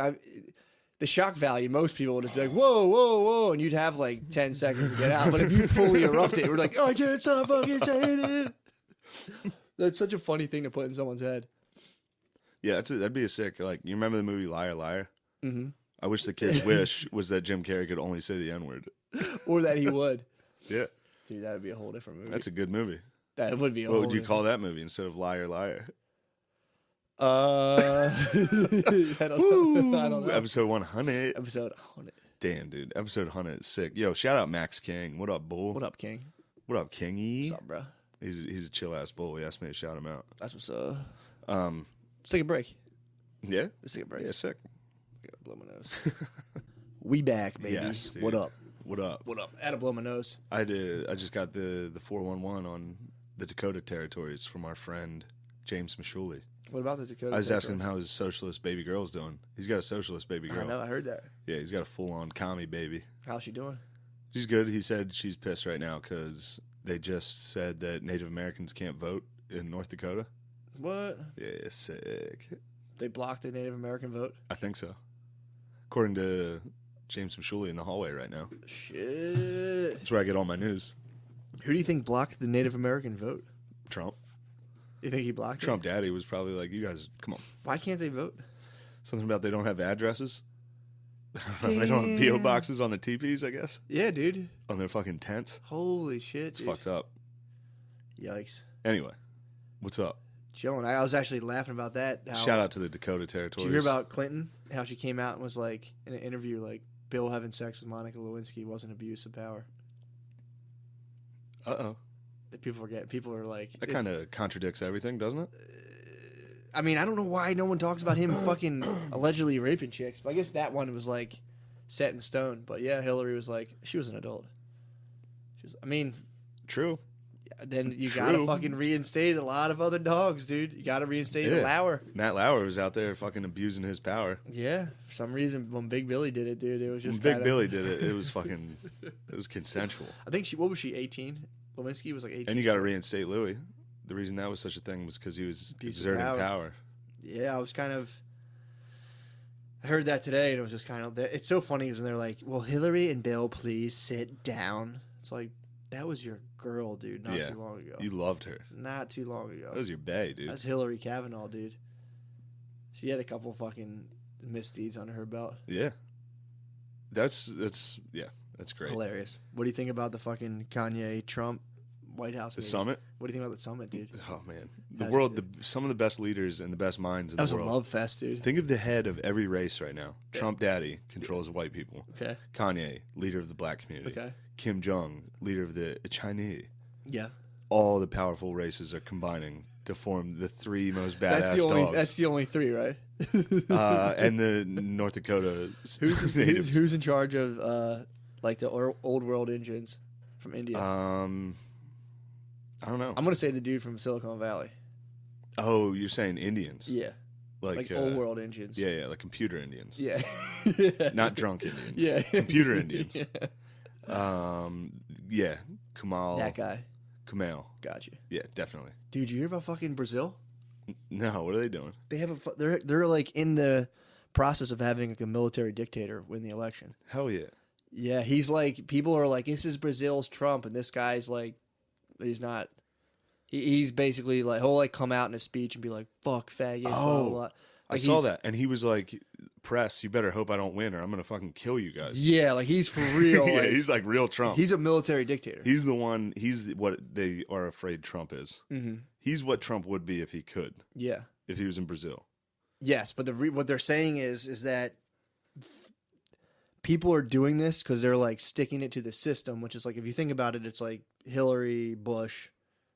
the shock value, most people would just be like, whoa, whoa, whoa, and you'd have like 10 seconds to get out. But if you fully erupt it, we're like, oh, I can't stop fucking saying it. That's such a funny thing to put in someone's head. yeah, that'd be a sick. Like, you remember the movie Liar Liar? Mm-hmm. I wish the kid's wish was that Jim Carrey could only say the N-word. Or that he would. Yeah, Dude, that would be a whole different movie. that's a good movie. That would be a What whole would you different- call that movie instead of Liar Liar? I don't know. I don't know. Episode 100. Episode 100. Damn, dude. Episode 100 is sick. Yo, shout out Max King. What up, bull? What up, King? What up, Kingy? What's up, bro? He's a chill ass bull. He asked me to shout him out. That's what's up. Um, Let's take a break. yeah, Let's take a break. yeah, sick. I gotta blow my nose. We back, baby. Yes, dude. What up? What up? What up? I had to blow my nose. I just got the 411 on the Dakota territories from our friend James Mashuli. What about the Dakota? I was asking him how his socialist baby girl's doing. He's got a socialist baby girl. I know. I heard that. Yeah, he's got a full on commie baby. How's she doing? She's good. He said she's pissed right now because they just said that Native Americans can't vote in North Dakota. What? Yeah, sick. They blocked the Native American vote? I think so. According to James Mashuli in the hallway right now. Shit. That's where I get all my news. Who do you think blocked the Native American vote? Trump. You think he blocked it? Trump daddy was probably like, you guys, come on. Why can't they vote? Something about they don't have addresses. They don't have P.O. boxes on the teepees, I guess. Yeah, dude. On their fucking tents. Holy shit, It's dude. fucked up. Yikes. Anyway, what's up? Chilling. I was actually laughing about that. How, Shout out to the Dakota Did territories. you hear about Clinton? How she came out and was like, in an interview, like, Bill having sex with Monica Lewinsky wasn't abuse of power. Uh-oh. That people are like... That kind of contradicts everything, doesn't it? I mean, I don't know why no one talks about him fucking allegedly raping chicks, but I guess that one was like set in stone. But yeah, Hillary was like, she was an adult. True. Then you True. gotta fucking reinstate a lot of other dogs, dude. You gotta reinstate Yeah. Lauer. Matt Lauer was out there fucking abusing his power. Yeah, for some reason, when Big Billy did it, dude, it was When just Big kinda- Billy did it, it was fucking, it was consensual. I think what was she, 18? Lewinsky was like 18. And you got to reinstate Louis. The reason that was such a thing was because he was Abuse of exerting power. power. Yeah, I heard that today, and it was just kind of... It's so funny because when they're like, well, Hillary and Bill, please sit down. It's like, that was your girl, dude, not Yeah. too long ago. You loved her. Not too long ago. That was your bae, dude. That's Hillary Kavanaugh, dude. She had a couple fucking misdeeds under her belt. Yeah. That's great. Hilarious. What do you think about the fucking Kanye Trump White House The meeting? summit. What do you think about the summit, dude? Oh man, How'd some of the best leaders and the best minds in That was the a world. love fest, dude. Think of the head of every race right now. Trump daddy controls white people. Okay. Kanye, leader of the black community. Okay. Kim Jong, leader of the Chinese. Yeah. All the powerful races are combining to form the three most badass That's the only three, right? dogs. And the North Dakota natives. Who's in charge of like the old world engines from India? I don't know. I'm gonna say the dude from Silicon Valley. Oh, you're saying Indians? Yeah. Like old world engines. Yeah, like computer Indians. Yeah. Not drunk Indians. Yeah. Computer Indians. Yeah. Yeah. Kamal. That guy. Kamal. Got you. Yeah, definitely. Dude, you hear about fucking Brazil? No, what are they doing? They have they're like in the process of having like a military dictator win the election. Hell yeah. Yeah, he's like, people are like, this is Brazil's Trump, and this guy's like, he's not. He's basically like, he'll like come out in a speech and be like, fuck faggots, blah, blah, blah. I Like, saw he's- that. And he was like, press, you better hope I don't win or I'm going to fucking kill you guys. Yeah, like he's for real. Yeah, Like, he's like real Trump. he's a military dictator. He's the one, he's what they are afraid Trump is. Mm-hmm. He's what Trump would be if he could, Yeah. if he was in Brazil. Yes, but what they're saying is that people are doing this because they're like sticking it to the system, which is like, if you think about it, it's like Hillary, Bush,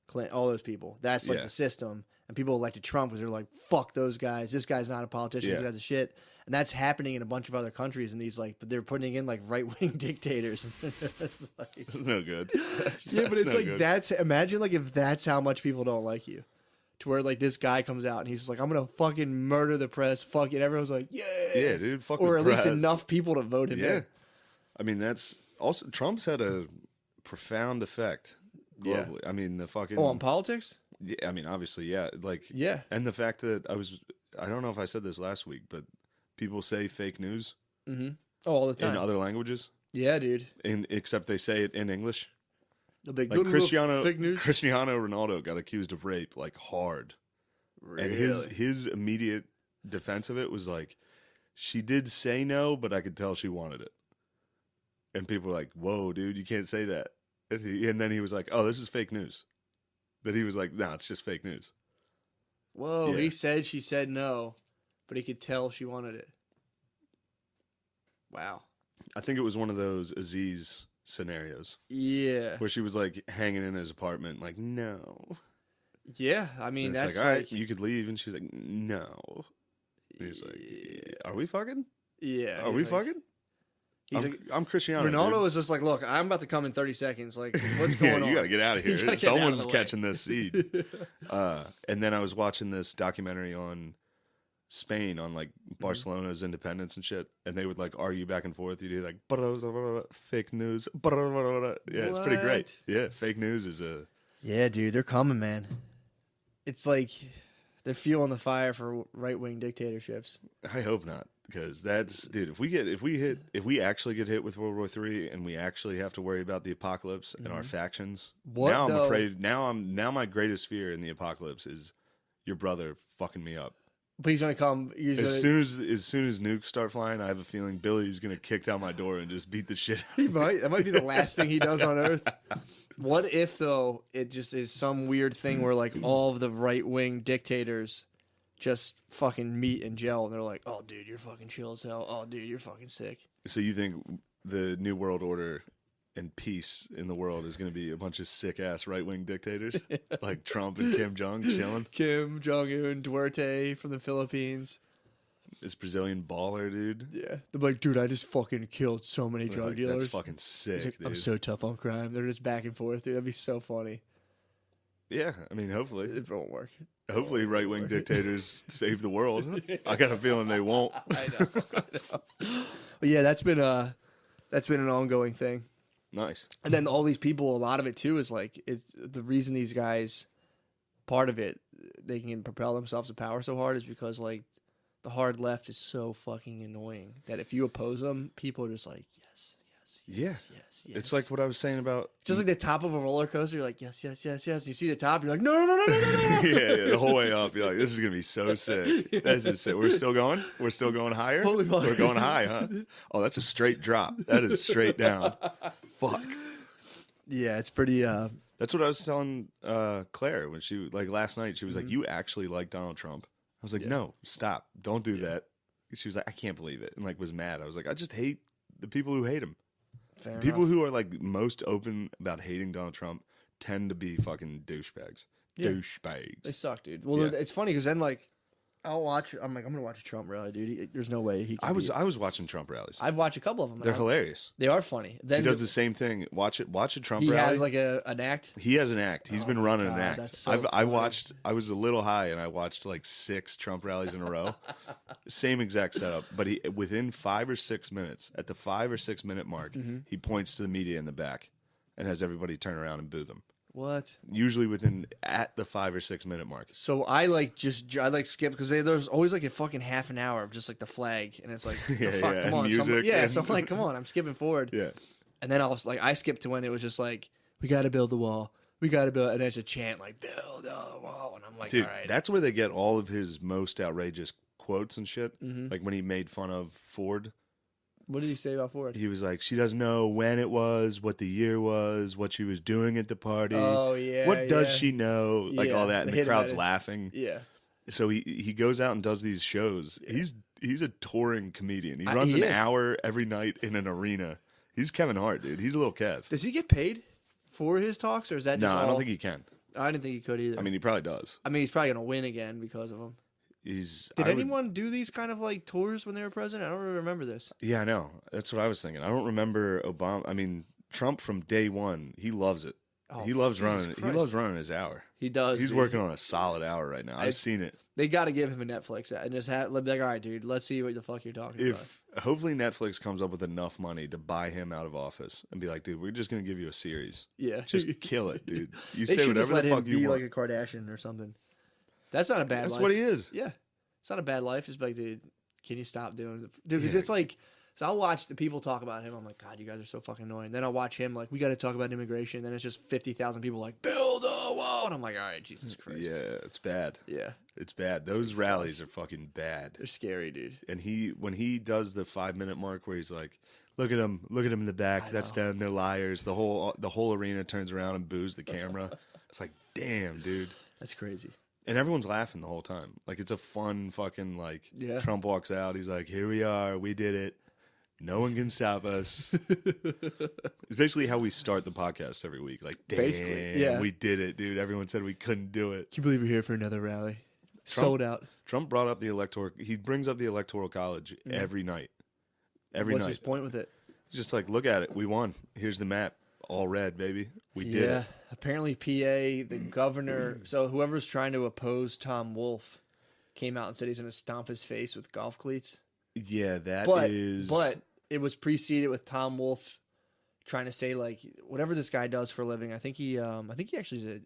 Clinton, all those people. That's like Yeah. the system. And people elected Trump because they're like, fuck those guys. This guy's not a politician. Yeah. This guy's a shit. And that's happening in a bunch of other countries. And these like, but they're putting in like right wing dictators. It's like, It's no good. yeah, but it's no like good. that's, imagine like if that's how much people don't like you. To where like this guy comes out and he's like, I'm gonna fucking murder the press. Fuck it. Everyone's like, yeah, Yeah, dude. Fuck or the at least press. enough people to vote him Yeah. in. I mean, that's also Trump's had a profound effect Yeah. globally. I mean, the fucking. Oh, on politics? Yeah, I mean, obviously, yeah. Like, Yeah. and the fact that I don't know if I said this last week, but people say fake news Mm-hmm. Oh, all the time. in other languages, Yeah, dude. except they say it in English. The big Like Cristiano fake news. Ronaldo got accused of rape, like hard. Really? And his immediate defense of it was like, she did say no, but I could tell she wanted it. And people were like, whoa, dude, you can't say that. And then he was like, oh, this is fake news. But he was like, no, it's just fake news. Whoa, Yeah. he said she said no, but he could tell she wanted it. Wow. I think it was one of those Aziz scenarios Yeah. where she was like hanging in his apartment, like, no. Yeah. I mean, And it's that's like, all right, like, you could leave. And she's like, no. And he's like, yeah. Are we fucking? yeah. Are we like- fucking? He's I'm, like, I'm Cristiano. Ronaldo dude. is just like, look, I'm about to come in 30 seconds. Like, what's Yeah, going on? you got to get out of You here. gotta get out of Someone's the way. catching this seed. And then I was watching this documentary on Spain, on like Barcelona's independence and shit. And they would like argue back and forth. You'd hear like, fake news. Yeah, it's pretty great. What? Yeah, fake news is a. Yeah, dude, they're coming, man. It's like they're fueling the fire for right wing dictatorships. I hope not, because that's, dude. If we actually get hit with World War III and we actually have to worry about the apocalypse and our factions, What now I'm though? afraid. Now my greatest fear in the apocalypse is your brother fucking me up. But he's gonna come. He's As gonna, soon as nukes start flying, I have a feeling Billy's gonna kick down my door and just beat the shit out. he might. That might be the last thing he does on Earth. What if though it just is some weird thing where like all of the right wing dictators just fucking meet and gel and they're like, oh dude, you're fucking chill as hell. Oh dude, you're fucking sick. So you think the new world order and peace in the world is going to be a bunch of sick ass right wing dictators like Trump and Kim Jong chilling? Kim Jong Un, Duarte from the Philippines. This Brazilian baller, dude. Yeah, they're like, dude, I just fucking killed so many Like, drug dealers. that's fucking sick, He's like, dude. I'm so tough on crime. They're just back and forth, dude. That'd be so funny. Yeah, I mean, hopefully, It won't work. right wing dictators save the world. I got a feeling they won't. I know. But yeah, that's been an ongoing thing. Nice. And then all these people, a lot of it too is like, it's the reason these guys, part of it, they can propel themselves to power so hard is because like the hard left is so fucking annoying that if you oppose them, people are just like, yes, yes, Yeah. yes, yes, yes. It's like what I was saying about. It's just like the top of a roller coaster. You're like, yes, yes, yes, yes. You see the top, you're like, no, no, no, no, no, no, no. yeah, the whole way up, you're like, this is gonna be so sick. This is sick. We're still going. We're still going higher. Holy fuck. We're going high, huh? Oh, that's a straight drop. That is straight down. Fuck. Yeah, it's pretty. That's what I was telling Claire when she like last night. She was like, "You actually like Donald Trump?" I was like, "No, stop! Don't do that." She was like, "I can't believe it," and like was mad. I was like, "I just hate the people who hate him. Fair People enough. who are like most open about hating Donald Trump tend to be fucking douchebags. Yeah. Douchebags." They suck, dude. Well, Yeah. it's funny because then like I'll watch. I'm like, I'm gonna watch a Trump rally, dude. There's no way he. Can I was beat- watching Trump rallies. I've watched a couple of them. They're hilarious. They are funny. Then He does the same thing. Watch it. Watch a Trump he rally. has like an act. He has an act. He's been running an God, act. that's so I funny. watched. I was a little high, and I watched like 6 Trump rallies in a row. Same exact setup, but he within 5 or 6 minutes, at the 5 or 6 minute mark, Mm-hmm. he points to the media in the back and has everybody turn around and boo them. What? Usually within at the 5 or 6 minute mark. So I like skip because there's always like a fucking half an hour of just like the flag, and it's like, Yeah, the fuck, yeah, come on, music yeah. and- So I'm like, come on, I'm skipping forward, Yeah, and then I skipped to when it was just like, we got to build the wall, we got to build, and then it's a chant like, build the wall, and I'm like, dude, all right, that's where they get all of his most outrageous quotes and shit. Mm-hmm. Like when he made fun of Ford. what did he say about Ford? He was like, she doesn't know when it was, what the year was, what she was doing at the party. Oh yeah, What does yeah. she know? Like Yeah, all that. And they the hit him crowd's at it. laughing. Yeah, So he goes out and does these shows. He's he's a touring comedian. He runs he an is. hour every night in an arena. He's Kevin Hart, dude. He's a little Kev. Does he get paid for his talks, or is that No, just all? I don't think he can. I didn't think he could either. I mean, he probably does. I mean, he's probably gonna win again because of him. Did anyone do these kind of like tours when they were president? I don't really remember this. Yeah, I know. That's what I was thinking. I don't remember Obama. I mean, Trump from day one, he loves it. Oh, he loves Jesus running. He Christ. loves running his hour. He does. He's dude. working on a solid hour right now. I've seen it. They got to give him a Netflix and just be like, all right, dude, let's see what the fuck you're talking about. Hopefully Netflix comes up with enough money to buy him out of office and be like, dude, we're just gonna give you a series. Yeah, Just kill it, dude. You they say should whatever just let the him fuck you be want. like a Kardashian or something. That's not a bad life. That's what he is. Yeah, it's not a bad life. It's like, dude, can you stop doing it? Dude, because it's like, so I'll watch the people talk about him. I'm like, God, you guys are so fucking annoying. Then I'll watch him like, we got to talk about immigration. Then it's just 50,000 people like, build a wall. And I'm like, all right, Jesus Christ. Yeah, it's bad. Yeah. It's bad. Those rallies are fucking bad. They're scary, dude. And when he does the 5-minute mark where he's like, look at him in the back. That's them. They're liars. The whole arena turns around and boos the camera. It's like, damn, dude. That's crazy. And everyone's laughing the whole time. Like, it's a fun fucking, like, Trump walks out. He's like, here we are. We did it. No one can stop us. It's basically how we start the podcast every week. Like, damn, we did it, dude. Everyone said we couldn't do it. Can you believe we're here for another rally? Sold out. Trump brought up he brings up the Electoral College every night. What's his point with it? Just like, look at it. We won. Here's the map. All red, baby. We did it. Apparently PA, the governor, so whoever's trying to oppose Tom Wolf came out and said he's going to stomp his face with golf cleats. Yeah, But it was preceded with Tom Wolf trying to say, like, whatever this guy does for a living. I think he actually is a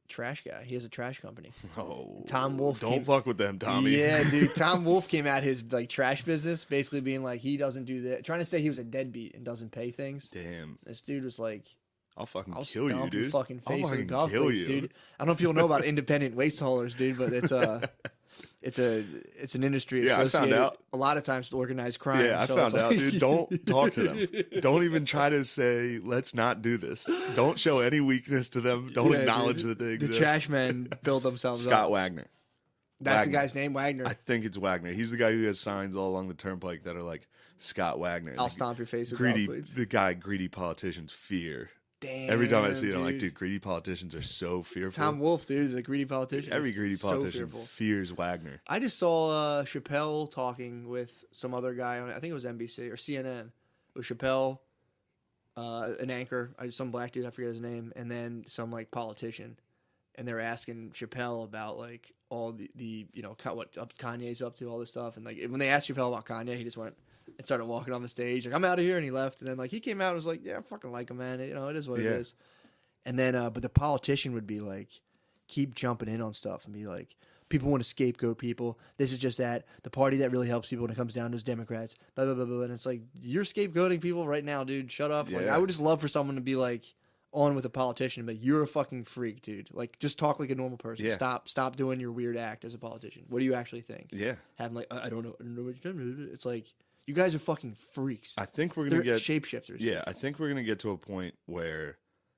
trash guy. He has a trash company. Oh, Tom Wolf. Don't fuck with them, Tommy. Yeah, dude. Tom Wolf came at his like trash business, basically being like, he doesn't do that, trying to say he was a deadbeat and doesn't pay things. Damn. This dude was like, I'll fucking I'll kill you, stomp dude. your fucking face I'll with golf kill cleats, you, dude. I don't know if you'll know about independent waste haulers, dude, but it's an industry Yeah, I associated found out. a lot of times with organized crime. Yeah, I so found it's out, like- dude. Don't talk to them. Don't even try to say, let's not do this. Don't show any weakness to them. Don't Yeah, acknowledge dude. that they exist. The trash men build themselves Scott up. Wagner. That's the Wagner. guy's name, Wagner. I think it's Wagner. He's the guy who has signs all along the turnpike that are like, Scott Wagner. I'll stomp your face with greedy, golf cleats. the guy greedy politicians fear. Damn, Every time I see it, I'm like, dude, greedy politicians are so fearful. Tom Wolf, dude, is a greedy politician. Every greedy So politician fearful. fears Wagner. I just saw Chappelle talking with some other guy on, I think it was NBC or CNN. It was Chappelle, an anchor, some black dude, I forget his name, and then some like politician. And they're asking Chappelle about like all the what Kanye's up to, all this stuff. And like when they asked Chappelle about Kanye, he just went and started walking on the stage like, I'm out of here, and he left. And then like he came out and was like, yeah, I fucking like him, man. It is what it is. And then but the politician would be like, keep jumping in on stuff and be like, people want to scapegoat people. This is just that. The party that really helps people when it comes down to is Democrats. Blah, blah, blah, blah. And it's like, you're scapegoating people right now, dude. Shut up. Like, Yeah. I would just love for someone to be like on with a politician, but you're a fucking freak, dude. Like, just talk like a normal person. Yeah. Stop doing your weird act as a politician. What do you actually think? Yeah. Having like, I don't know what you're doing. It's like, you guys are fucking freaks. I think we're They're going to get shapeshifters. Yeah, I think we're going to get to a point where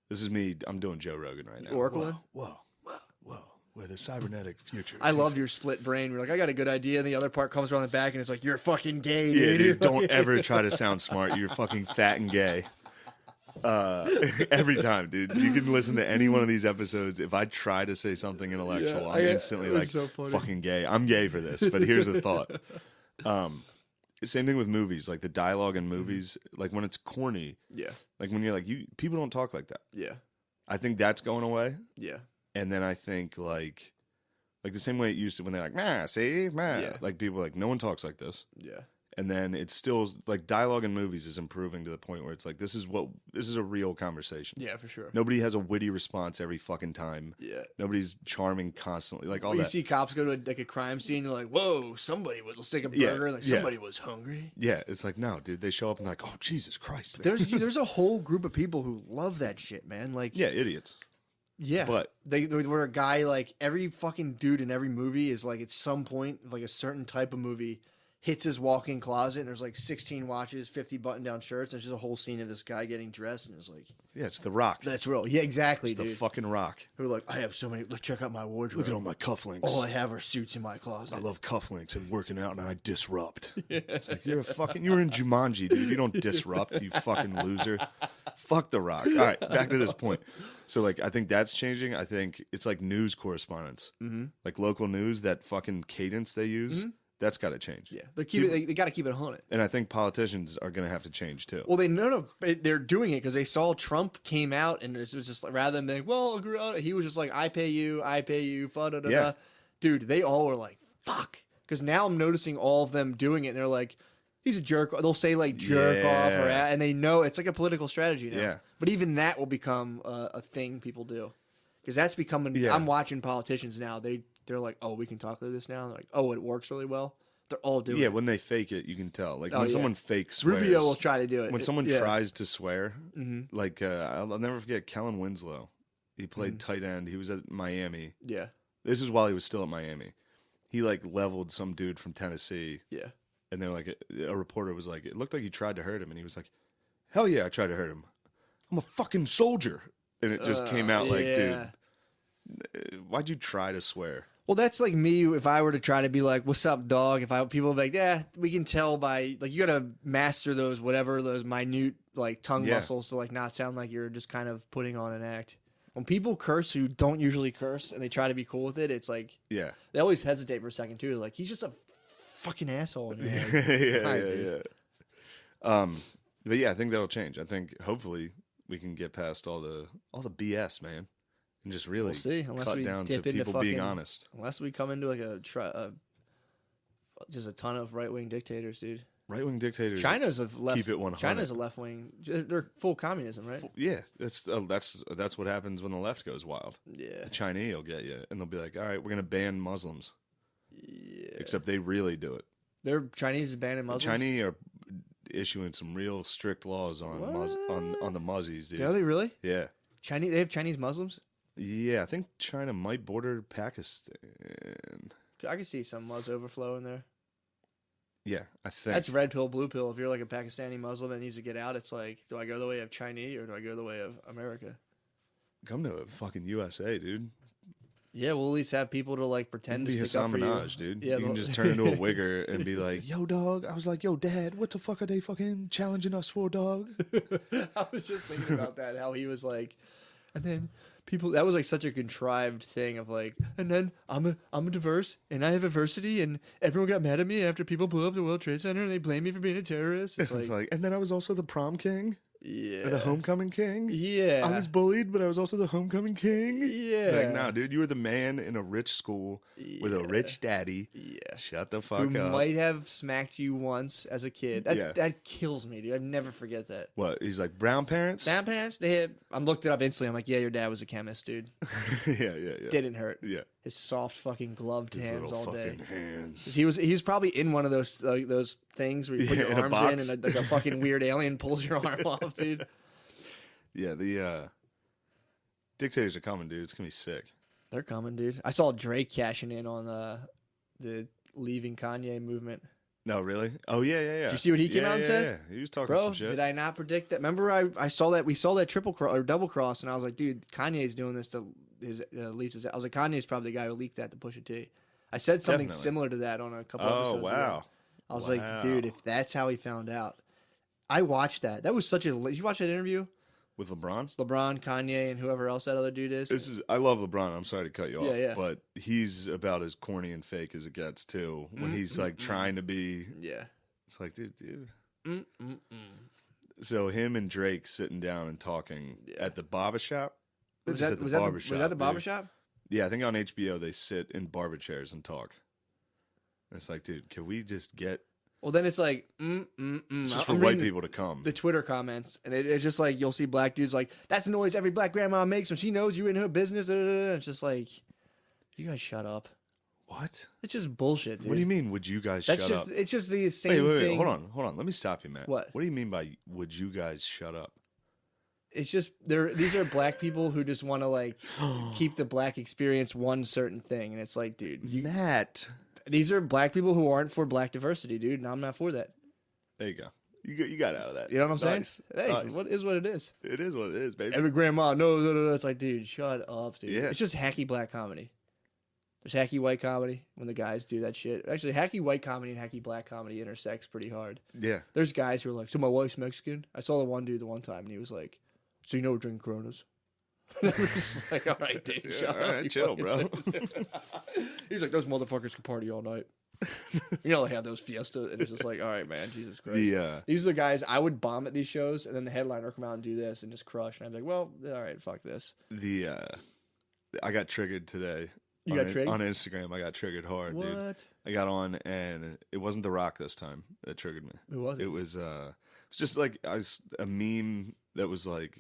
this is me. I'm doing Joe Rogan right now. Oracle? Whoa. Where the cybernetic future. I love your split brain. You're like, I got a good idea, and the other part comes around the back, and it's like, you're fucking gay, Yeah, dude. dude, don't ever try to sound smart. You're fucking fat and gay. Every time, dude. You can listen to any one of these episodes. If I try to say something intellectual, I'm instantly it was like, so funny. fucking gay. I'm gay for this, but here's the thought. Same thing with movies. Like the dialogue in movies, like when it's corny, Yeah, like when you're like, people don't talk like that. yeah, I think that's going away. yeah. And then I think like the same way it used to when they're like, "Man, see, man," Yeah. like people are like, no one talks like this. Yeah. And then it's still like dialogue in movies is improving to the point where it's like this is a real conversation. Yeah, for sure. Nobody has a witty response every fucking time. Yeah. Nobody's charming constantly. Like all When you that. see cops go to a crime scene, you're like, whoa, somebody was, let's take a Yeah, burger. Like, yeah. somebody was hungry. Yeah, it's like no, dude. They show up and like, oh Jesus Christ. There's a whole group of people who love that shit, man. Like, yeah, idiots. yeah. But they were a guy, like, every fucking dude in every movie is like, at some point, like a certain type of movie, hits his walk-in closet, and there's like 16 watches, 50 button-down shirts, and it's just a whole scene of this guy getting dressed, and it's like, Yeah, it's The Rock. that's real. Yeah, exactly, It's dude. the fucking Rock. Who are like, I have so many. Let's check out my wardrobe. Look at all my cufflinks. All I have are suits in my closet. I love cufflinks and working out, and I disrupt. It's like you're in Jumanji, dude. You don't disrupt, you fucking loser. Fuck The Rock. All right, back to this point. So like, I think that's changing. I think it's like news correspondence, like local news. That fucking cadence they use, that's got to change. Yeah, they got to keep it 100. And I think politicians are going to have to change too. Well, they're doing it because they saw Trump came out, and it was just like, rather than being, well, he was just like, I pay you, da-da-da. Yeah. Dude, they all were like, fuck. Because now I'm noticing all of them doing it, and they're like, he's a jerk. They'll say like jerk off, and they know it's like a political strategy now. Yeah. But even that will become a thing people do, because that's becoming. Yeah. I'm watching politicians now. They're like, oh, we can talk like this now. They're like, oh, it works really well. They're all doing it. When they fake it, you can tell. Like Oh, when yeah. someone fake swears. Rubio will try to do it. When someone Yeah. tries to swear, like I'll never forget Kellen Winslow. He played tight end. He was at Miami. Yeah. This is while he was still at Miami. He like leveled some dude from Tennessee, Yeah. and they're like, a reporter was like, it looked like you tried to hurt him, and he was like, hell yeah, I tried to hurt him. I'm a fucking soldier, and it just came out like, yeah. dude, why'd you try to swear? Well, that's like me if I were to try to be like, "What's up, dog?" People would be like, "Yeah, we can tell by like you got to master those minute like tongue muscles to like not sound like you're just kind of putting on an act." When people curse who don't usually curse and they try to be cool with it, it's like Yeah, they always hesitate for a second too. Like he's just a fucking asshole. And you're like, yeah, "All right, yeah, dude." yeah. But yeah, I think that'll change. I think hopefully we can get past all the BS, man, and just really We'll see. Unless cut we down to dip into people being fucking- honest. Unless we come into like just a ton of right wing dictators, dude. Right wing dictators. China's a left. Keep it 100. China's a left wing. They're full communism, right? Yeah, that's what happens when the left goes wild. Yeah. The Chinese will get you, and they'll be like, "All right, we're gonna ban Muslims." Yeah. Except they really do it. They're Chinese is banning The Muslims. Chinese are issuing some real strict laws on on the Muzzies, dude. Are they really? Yeah, Chinese? They have Chinese Muslims. yeah. I think China might border Pakistan. I can see some Muzz overflow in there. Yeah, I think That's red pill, blue pill. If you're like a Pakistani Muslim that needs to get out, it's like, do I go the way of Chinese or do I go the way of America? come to fucking USA, dude. Yeah, we'll at least have people to like pretend to Be stick Hassan up for you. Minaj, dude. Yeah, you can they'll- just turn into a wigger and be like, "Yo, dog." I was like, "Yo, dad, what the fuck are they fucking challenging us for, dog?" I was just thinking about that. How he was like, and then people. That was like such a contrived thing of like, and then I'm a diverse and I have diversity and everyone got mad at me after people blew up the World Trade Center and they blame me for being a terrorist. It's It's like, like, and then I was also the prom king, yeah, or the homecoming king. yeah. I was bullied, but I was also the homecoming king. Yeah. It's like, nah, dude, you were the man in a rich school with a rich daddy. Yeah. Shut the fuck Who up. might have smacked you once as a kid. That kills me, dude. I never forget that. What? He's like, brown parents? Down parents, I looked it up instantly. I'm like, yeah, your dad was a chemist, dude. yeah. Didn't hurt. Yeah. His soft fucking gloved His hands little all day. fucking hands. He was probably in one of those things where you put Yeah, your in a arms box. in and like a fucking weird alien pulls your arm off, dude. Yeah, the dictators are coming, dude. It's going to be sick. They're coming, dude. I saw Drake cashing in on the leaving Kanye movement. No, really? Oh, yeah. Did you see what he came out and said? Yeah. He was talking Bro, some shit. did I not predict that? Remember, I saw that we saw that triple cross or double cross, and I was like, dude, Kanye's doing this to his leaks. I was like, Kanye's probably the guy who leaked that to Pusha T. I said something Definitely. similar to that on a couple Oh, episodes ago. wow. I was Wow. like, dude, if that's how he found out, I watched that. That was such a. Did you watch that interview? With LeBron? LeBron, Kanye, and whoever else that other dude is. I love LeBron. I'm sorry to cut you off. Yeah. But he's about as corny and fake as it gets, too. When he's like trying to be. Yeah. It's like, dude. So him and Drake sitting down and talking at the barbershop. Was that the barbershop? Yeah, I think on HBO they sit in barber chairs and talk. And it's like, dude, can we just get Well, then it's like, it's just I'm for white reading people to come? the Twitter comments, and it's just like you'll see black dudes like, "That's the noise every black grandma makes when she knows you're in her business." It's just like, you guys shut up. What? It's just bullshit, dude. What do you mean? Would you guys That's shut just up? it's just the same Wait, thing. hold on. Let me stop you, Matt. What? What do you mean by would you guys shut up? It's just these are black people who just want to like keep the black experience one certain thing, and it's like, dude, Matt. These are black people who aren't for black diversity, dude, and I'm not for that. There you go. You got out of that. You know what I'm Nice. saying? Hey, Nice. what is what it is. It is what it is, baby. Every grandma, no. It's like, dude, shut up, dude. Yeah. It's just hacky black comedy. There's hacky white comedy when the guys do that shit. Actually, hacky white comedy and hacky black comedy intersects pretty hard. Yeah. There's guys who are like, so my wife's Mexican? I saw the one dude the one time, and he was like, so you know we're drinking Coronas? And I was just like, all right, dude, Yeah, shut all up. right, you chill, fucking bro. loser." He's like, those motherfuckers can party all night. You know they have those fiesta, and it's just like, all right, man, Jesus Christ. These are the guys I would bomb at these shows, and then the headliner would come out and do this and just crush, and I'd be like, well, all right, fuck this. I got triggered today. You got triggered? On Instagram. I got triggered hard, What? dude. I got on, and it wasn't The Rock this time that triggered me. Who was it? It was just like a meme that was like,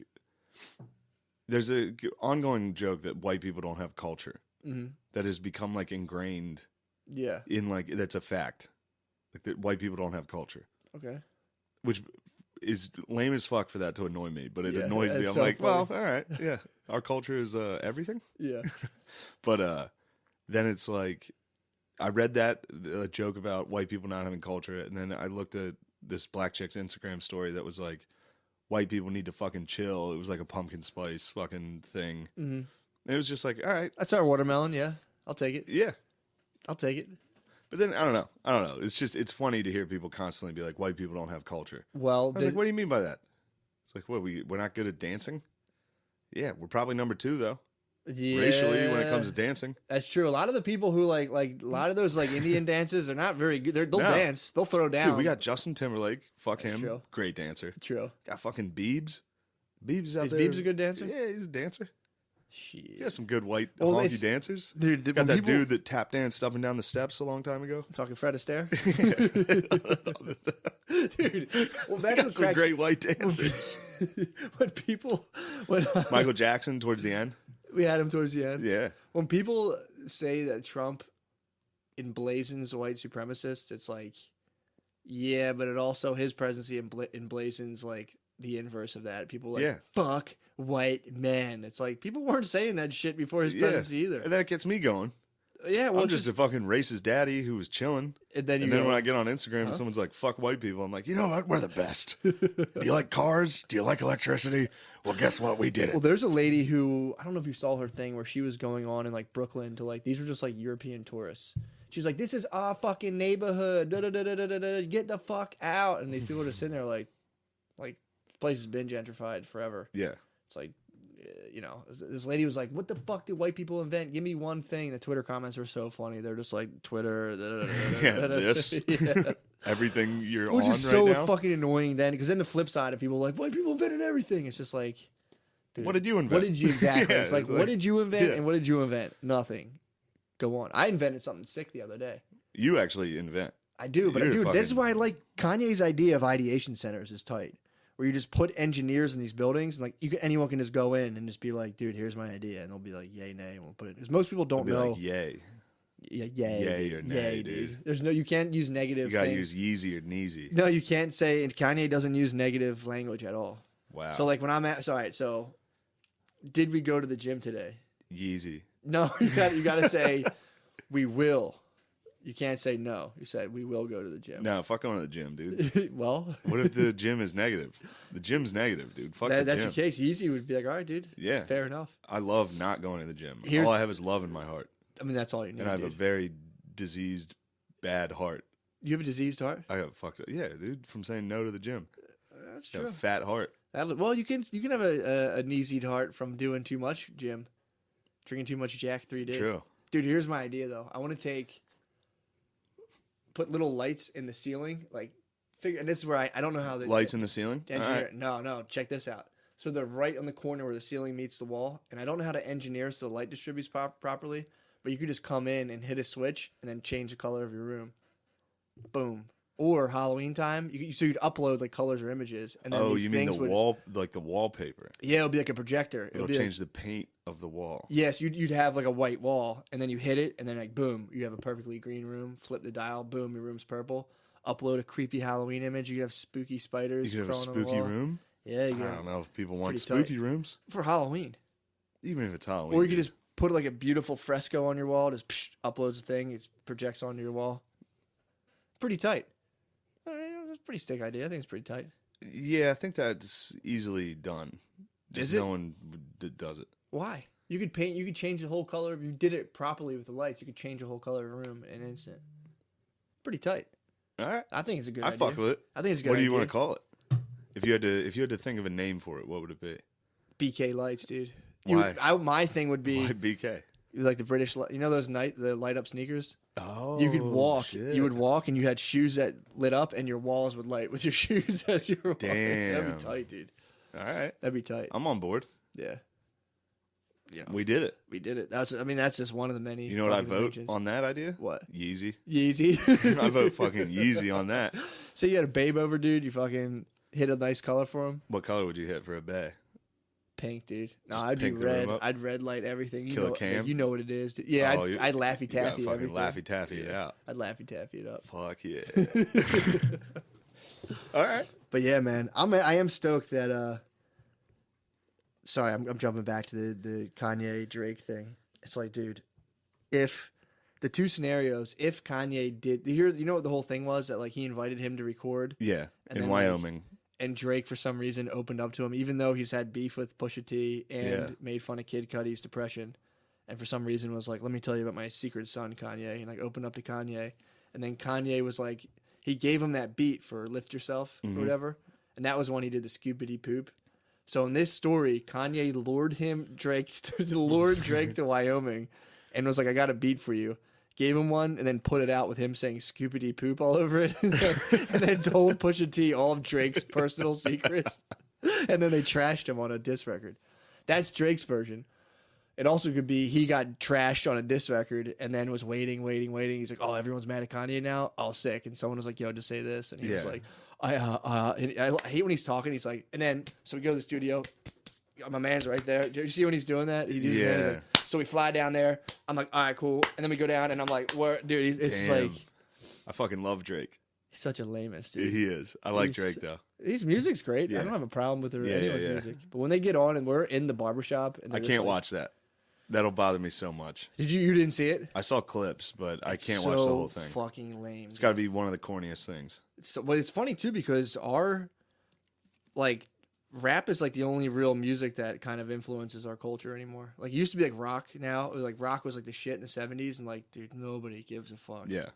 there's a ongoing joke that white people don't have culture that has become like ingrained. Yeah. In like that's a fact, like that white people don't have culture. Okay. Which is lame as fuck for that to annoy me, but it Yeah, annoys me. it's I'm so like, funny. well, all right, yeah, our culture is everything. Yeah. But then it's like, I read that a joke about white people not having culture, and then I looked at this black chick's Instagram story that was like, white people need to fucking chill. It was like a pumpkin spice fucking thing. Mm-hmm. It was just like, all right, That's our watermelon. Yeah. I'll take it. yeah. I'll take it. But then I don't know. It's just it's funny to hear people constantly be like, white people don't have culture. Well, I was like, what do you mean by that? It's like, what, we're not good at dancing? Yeah, we're probably number 2 though. yeah, Racially when it comes to dancing. That's true. A lot of the people who like a lot of those like Indian dances are not very good. They'll No. dance. They'll throw down. Dude, we got Justin Timberlake. Fuck That's him. true. Great dancer. True. Got fucking Biebs. Biebs out Is there. Biebs a good dancer? Yeah, he's a dancer. Shit. You got some good white Well, honky it's- dancers. Dude, Got that dude that tap danced up and down the steps a long time ago. talking Fred Astaire. Dude, well, that's Got what some cracks. great white dancers. When people, when Michael Jackson towards the end. we had him towards the end. Yeah. When people say that Trump emblazons white supremacists, it's like, yeah, but it also his presidency emblazons like the inverse of that. People are like, Yeah. fuck white men. It's like people weren't saying that shit before his presidency either. And then it gets me going. Yeah, well, I'm just a fucking racist daddy who was chilling. and then you And then go, when I get on Instagram and someone's like, fuck white people, I'm like, you know what? We're the best. Do you like cars? Do you like electricity? Well, guess what? We did it. well, there's a lady who I don't know if you saw her thing where she was going on in like Brooklyn to like these were just like European tourists. She's like, "This is our fucking neighborhood. Da, da, da, da, da, da, da. Get the fuck out!" And these people are just sitting there like, this place has been gentrified forever. Yeah. It's like, you know, this lady was like, "What the fuck did white people invent? Give me one thing." The Twitter comments are so funny. They're just like Twitter. Da, da, da, da, Yeah, da, da. this. Yeah. Everything you're Which on is so right now. fucking annoying then, because then the flip side of people are like, white people invented everything. It's just like, dude, What did you invent? What did you exactly? Yeah, It's like, it's what like- did you invent yeah. and what did you invent? Nothing. Go on. I invented something sick the other day. You actually invent. I do, but You're dude, this is fucking- why I like Kanye's idea of ideation centers is tight, where you just put engineers in these buildings and like anyone can just go in and just be like, dude, here's my idea, and they'll be like, yay, nay, and we'll put it. Because most people don't Be know. like, yay. Yeah, yay, Yay dude. or nay, Yay, dude. There's no, you can't use negative. You gotta things. use Yeezy or Neezy. No, you can't say. And Kanye doesn't use negative language at all. Wow. So like when I'm at, so, all right, so did we go to the gym today? Yeezy. No, you got to say we will. You can't say no. You said we will go to the gym. No, fuck going to the gym, dude. Well, What if the gym is negative? The gym's negative, dude. Fuck the that's gym. your case. Easy would be like, all right, dude. Yeah. Fair enough. I love not going to the gym. Here's- all I have is love in my heart. I mean, that's all you need. And I have a dude. very diseased, bad heart. You have a diseased heart. I got fucked up. Yeah, dude, from saying no to the gym. That's I got true. a fat heart. Well, you can have a diseased heart from doing too much gym, drinking too much Jack 3D. True. Dude, here's my idea though. I want to put little lights in the ceiling, like figure. And this is where I don't know how the Lights in the ceiling? the engineer. No, check this out. So they're right on the corner where the ceiling meets the wall, and I don't know how to engineer so the light distributes properly. But you could just come in and hit a switch and then change the color of your room. Boom. Or Halloween time, so you'd upload like colors or images, and then Oh, these you mean things the would, wall, like the wallpaper? Yeah, it'll be like a projector. It'll be change the paint of the wall. Yes, you'd have like a white wall, and then you hit it, and then like boom, you have a perfectly green room. Flip the dial, boom, your room's purple. Upload a creepy Halloween image. You could have spooky spiders. You could have a crawling on the spooky wall. room? Yeah, you I could don't know if people want Pretty tight. spooky rooms. for Halloween. Even if it's Halloween. Or you could just put like a beautiful fresco on your wall. Just uploads a thing. It projects onto your wall. Pretty tight. It's a pretty sick idea. I think it's pretty tight. Yeah, I think that's easily done. Just Is it? no one does it. Why? You could paint. You could change the whole color if you did it properly with the lights. You could change the whole color of a room in an instant. Pretty tight. All right. I think it's a good I idea. fuck with it. I think it's a good What do idea. you want to call it? If you had to think of a name for it, what would it be? BK lights, dude. Why? My thing would be Why BK? like the British. You know those the light up sneakers. Oh, You could walk. shit. You would walk, and you had shoes that lit up, and your walls would light with your shoes as you were walking. That'd Damn. be tight, dude. All right. That'd be tight. I'm on board. Yeah. Yeah. We did it. We did it. That's just one of the many. You know what I fucking vote inventions. on that idea? What? Yeezy. Yeezy. I vote fucking Yeezy on that. So you had a babe over, dude. You fucking hit a nice color for him. What color would you hit for a bay? Pink, dude. No, I'd do pink the room red. up? I'd red light everything. You Kill a know, cam? you know what it is, dude. Yeah, Oh, I'd Laffy You gotta Taffy fucking everything. Laffy Taffy it out. I'd Laffy Taffy it up. Fuck yeah. All right. But yeah, man, I am stoked that. Sorry, I'm jumping back to the Kanye Drake thing. It's like, dude, if the two scenarios, if Kanye did, you know what the whole thing was, that like he invited him to record, Yeah. And In then, like, Wyoming. and Drake for some reason opened up to him, even though he's had beef with Pusha T and Yeah. made fun of Kid Cudi's depression, and for some reason was like, let me tell you about my secret son, Kanye, and like opened up to Kanye, and then Kanye was like, he gave him that beat for Lift Yourself or whatever, and that was when he did the Scoopity Poop. So in this story, Kanye lured Drake to Wyoming, and was like, I got a beat for you. Gave him one, and then put it out with him saying "Scoopity Poop" all over it, and then told Pusha T all of Drake's personal secrets, and then they trashed him on a diss record. That's Drake's version. It also could be he got trashed on a diss record, and then was waiting. He's like, "Oh, everyone's mad at Kanye now. Oh, sick!" And someone was like, "Yo, just say this," and he was Yeah. like, and I hate when he's talking. He's like, and then so we go to the studio. My man's right there. Do you see when he's doing that? He's Yeah. like, so we fly down there. I'm like, all right, cool. And then we go down, and I'm like, where, dude? It's just Damn. like I fucking love Drake. he's such a lamest, dude. He is. I like He's- Drake though. His music's great. Yeah. I don't have a problem with Yeah, anyone's yeah. music. But when they get on and we're in the barbershop, and I they're just can't like- watch that. That'll bother me so much. You didn't see it? I saw clips, but I can't So watch the whole thing. Fucking lame. It's got to be one of the corniest things. So, but it's funny too because our like rap is like the only real music that kind of influences our culture anymore. Like it used to be like rock. Now it was like rock was like the shit in the 70s, and like, dude, nobody gives a fuck. Yeah.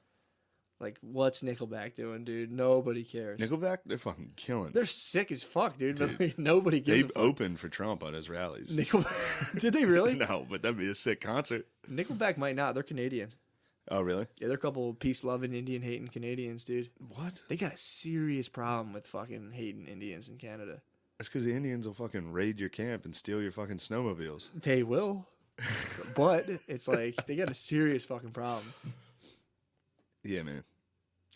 Like, what's Nickelback doing, dude? Nobody cares. Nickelback, they're fucking killing. They're sick as fuck, dude. But like, nobody gives They a fuck. opened for Trump at his rallies. Nickelback. Did they really? No, but that'd be a sick concert. Nickelback might not. They're Canadian. Oh, really? Yeah, they're a couple of peace-loving, Indian-hating Canadians, dude. What? They got a serious problem with fucking hating Indians in Canada. That's because the Indians will fucking raid your camp and steal your fucking snowmobiles. They will. But it's like, they got a serious fucking problem. Yeah, man.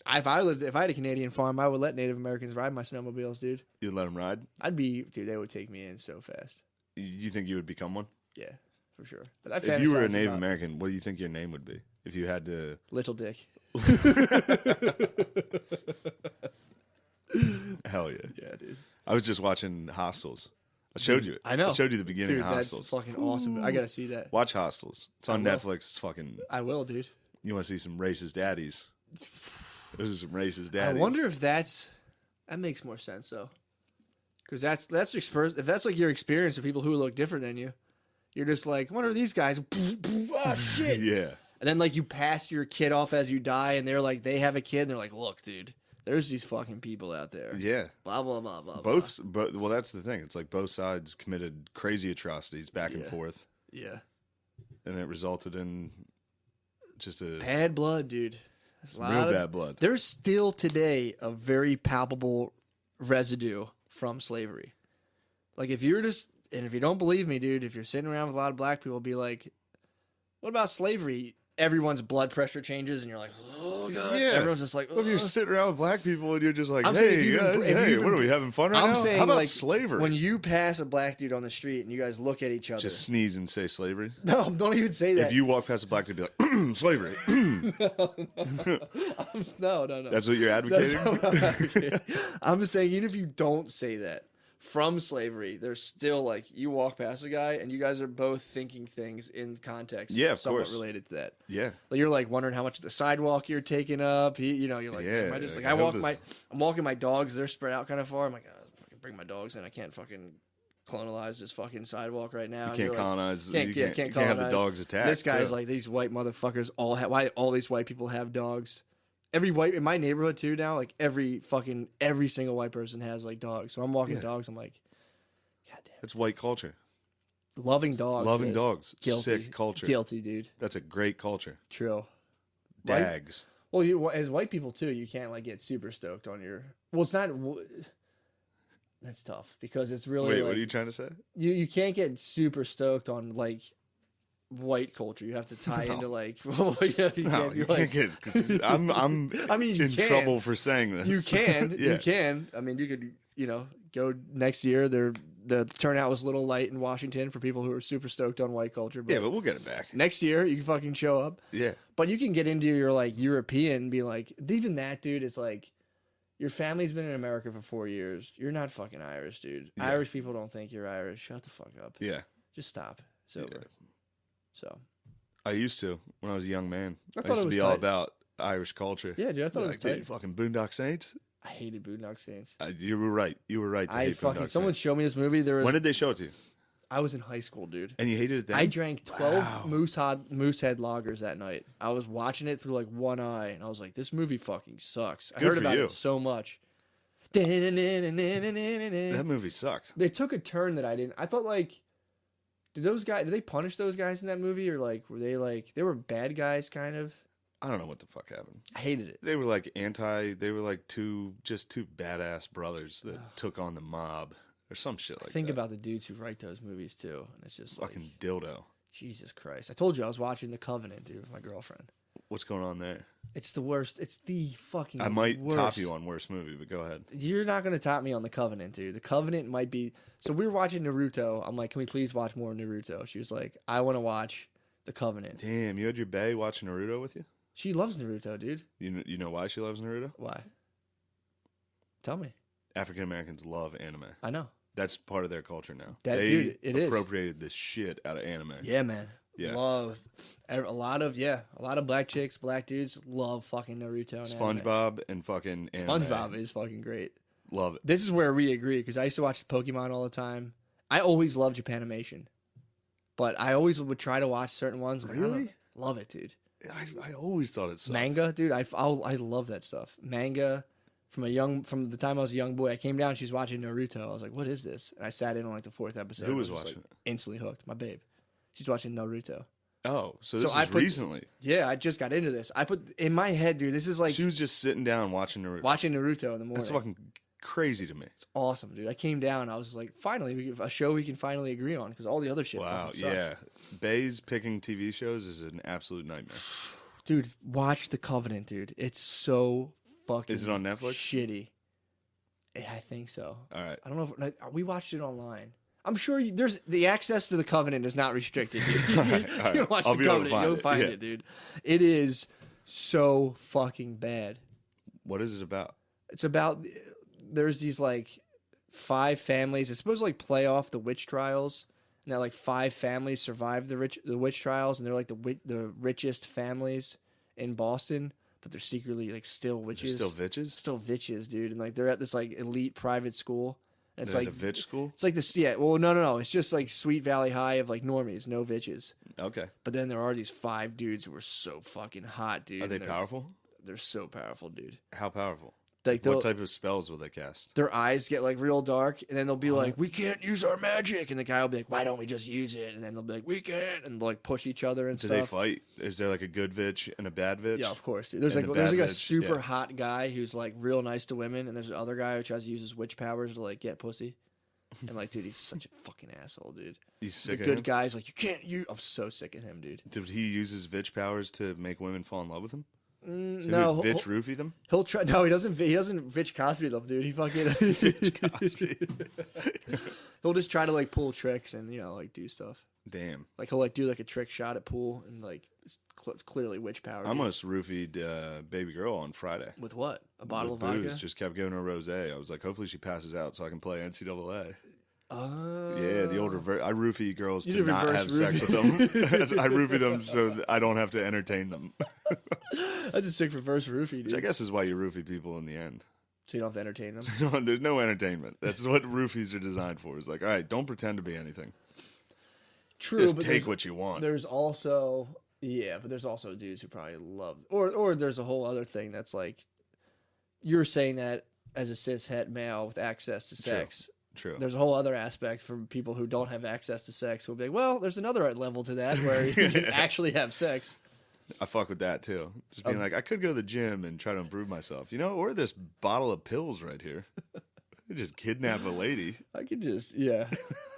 If I had a Canadian farm, I would let Native Americans ride my snowmobiles, dude. You'd let them ride? Dude, they would take me in so fast. You think you would become one? Yeah, for sure. But I If you were a fantasize Native about American, what do you think your name would be? If you had to... Little Dick. Hell yeah. Yeah, dude. I was just watching Hostels. I showed you it. I know. I showed you the beginning Dude, of that's Hostels. fucking awesome. I gotta see that. Watch Hostels. It's on will. Netflix. It's fucking... I will, dude. You want to see some racist daddies. Those are some racist daddies. I wonder if that makes more sense though, because if that's like your experience of people who look different than you, you're just like, what are these guys? Oh shit! Yeah. And then like you pass your kid off as you die, and they're like, they have a kid, and they're like, look, dude, there's these fucking people out there. Yeah. Blah blah blah blah. Well, that's the thing. It's like both sides committed crazy atrocities back and forth, Yeah. and it resulted in just a Bad blood, dude. There's a lot real of- bad blood. There's still today a very palpable residue from slavery. Like if you don't believe me, dude, if you're sitting around with a lot of black people, be like, what about slavery? Everyone's blood pressure changes, and you're like, oh god. Yeah. Everyone's just like, Well, if you're "Ugh." sitting around with black people and you're just like, I'm saying hey, if you guys, even- if hey, you even- what are we having fun right I'm now? saying How about like slavery? when you pass a black dude on the street and you guys look at each other. Just sneeze and say slavery. No, don't even say that. If you walk past a black dude, be like, slavery. No. That's what you're That's advocating? not what I'm advocating. I'm just saying, even if you don't say that, from slavery, there's still like you walk past a guy and you guys are both thinking things in context. Yeah, of somewhat course. related to that. Yeah. Like you're like wondering how much of the sidewalk you're taking up. You're like, Yeah, am I just like like, I'm walking my dogs. They're spread out kind of far. I'm like, oh, fucking bring my dogs in. I can't fucking colonize this fucking sidewalk right now. You can't colonize. Can't You can't have the colonize. dogs attacked. This guy's too. like, these white motherfuckers why all these white people have dogs. Every white in my neighborhood too now, like every single white person has like dogs. So I'm walking dogs. I'm like, God damn. That's white culture. Loving dogs. Loving is dogs. Guilty. Sick culture. Guilty, dude. That's a great culture. True. Dags. Well, as white people too, you can't like get super stoked on your. Well, it's not. That's tough because it's really. Wait, like, what are you trying to say? You can't get super stoked on like white culture. You have to tie into like. Well, yeah, You can't get. Cause I'm. I mean, you in can. trouble for saying this. You can. Yeah. You can. I mean, you could. Go next year. The turnout was a little light in Washington for people who are super stoked on white culture. But Yeah, but we'll get it back. next year you can fucking show up. Yeah. But you can get into your like European, be like, even that dude is like, your family's been in America for 4 years. You're not fucking Irish, dude. Yeah. Irish people don't think you're Irish. Shut the fuck up. Yeah. Just stop. It's over. Yeah. So. I used to when I was a young man. I I thought used it to was be all tight. about Irish culture. Yeah, dude. I thought it was Like, dude, tight. fucking Boondock Saints. I hated Boondock Saints. You were right. You were right. To hate Boondock Someone Saints. showed me this movie. When did they show it to you? I was in high school, dude. And you hated it then? I drank 12 Wow. Moosehead lagers that night. I was watching it through like one eye, and I was like, "This movie fucking sucks." I Good heard for about you. it so much. That They movie sucks. took a turn that I didn't. I thought like, did they punish those guys in that movie, or like were they like they were bad guys kind of? I don't know what the fuck happened. I hated it. They were like they were like two badass brothers that took on the mob or some shit like Think that. about the dudes who write those movies too, and it's just Fucking like dildo. Jesus Christ. I told you I was watching The Covenant, dude, with my girlfriend. What's going on there? It's the worst. It's the fucking I might worst. top you on worst movie, but go ahead. You're not going to top me on The Covenant, dude. The Covenant might be... So we were watching Naruto. I'm like, can we please watch more Naruto? She was like, I want to watch The Covenant. Damn, you had your bae watching Naruto with you? She loves Naruto, dude. You know why she loves Naruto? Why? Tell me. African Americans love anime. I know. That's part of their culture now. That- they dude, it is. appropriated the shit out of anime. Yeah, man. Yeah. Love. A lot of black chicks, black dudes love fucking Naruto and anime. SpongeBob and fucking anime. SpongeBob is fucking great. Love it. This is where we agree, because I used to watch Pokemon all the time. I always loved Japanimation. But I always would try to watch certain ones. I'm like, I don't- Really? Love it, dude. I always thought it sucked. Manga, dude. I love that stuff. Manga. From the time I was a young boy, I came down. She was watching Naruto. I was like, "What is this?" And I sat in on like the 4th episode. Who was I just, watching like, it? Instantly hooked. My babe. She's watching Naruto. Oh, so So this I is put- recently. Yeah, I just got into this. I put in my head, dude. This is like She was just sitting down watching Naruto. watching Naruto in the morning. That's fucking crazy to me. Awesome, dude. I came down. I was like, finally, a show we can finally agree on, because all the other shit. Wow, fucking sucks. yeah. Bays picking TV shows is an absolute nightmare. Dude, watch The Covenant, dude. It's so fucking. Is it on Netflix? Shitty. Yeah, I think so. All right. I don't know if we watched it online. I'm sure there's the access to The Covenant is not restricted. Dude. You all right. can watch I'll The be able to Covenant. find You'll it. find Yeah. it, dude. It is so fucking bad. What is it about? It's about there's these like 5 families. It's supposed to like play off the witch trials, and that like 5 families survived the witch trials, and they're like the richest families in Boston, but they're secretly like still They're witches. still bitches? Still witches, dude, and like they're at this like elite private school. And it's They're like at a bitch school? It's like this, yeah. Well, no. It's just like Sweet Valley High of like normies, no bitches. Okay. But then there are these 5 dudes who are so fucking hot, dude. Are they and powerful? They're so powerful, dude. How powerful? Like What type of spells will they cast? their eyes get like real dark, and then they'll be like, "We can't use our magic," and the guy will be like, "Why don't we just use it?" And then they'll be like, "We can't," and they'll like push each other and Do stuff. they fight? Is there like a good bitch and a bad bitch? Yeah, of course. Dude. There's And like the bad a bitch, super yeah. hot guy who's like real nice to women, and there's another guy who tries to use his witch powers to like get pussy. And like, dude, he's such a fucking asshole, dude. You The sick of good him? guy's like, you can't use. I'm so sick of him, dude. Did he use his bitch powers to make women fall in love with him? So No, he would bitch roofie them? he'll try. No, he doesn't. He doesn't Vitch Cosby them, dude. He fucking Cosby. he'll just try to like pull tricks and like do stuff. Damn. Like he'll like do like a trick shot at pool and like it's clearly witch power. I almost roofied baby girl on Friday. With what? A bottle With of vodka? booze. Just kept giving her rosé. I was like, hopefully she passes out so I can play NCAA. Oh. Yeah, the older I roofie girls You to did not reverse have sex with them. I roofie them so that I don't have to entertain them. That's a sick reverse roofie, Which dude. I guess is why you roofie people in the end. So you don't have to entertain them. No, there's no entertainment. That's what roofies are designed for. It's like, all right, don't pretend to be anything. True, Just but take what you want. There's also but there's also dudes who probably love or there's a whole other thing that's like you're saying that as a cishet male with access to sex. True. There's a whole other aspect for people who don't have access to sex who'll be like, well, there's another level to that where you can actually have sex. I fuck with that too. Just being like, I could go to the gym and try to improve myself, or this bottle of pills right here. Just kidnap a lady. I could just,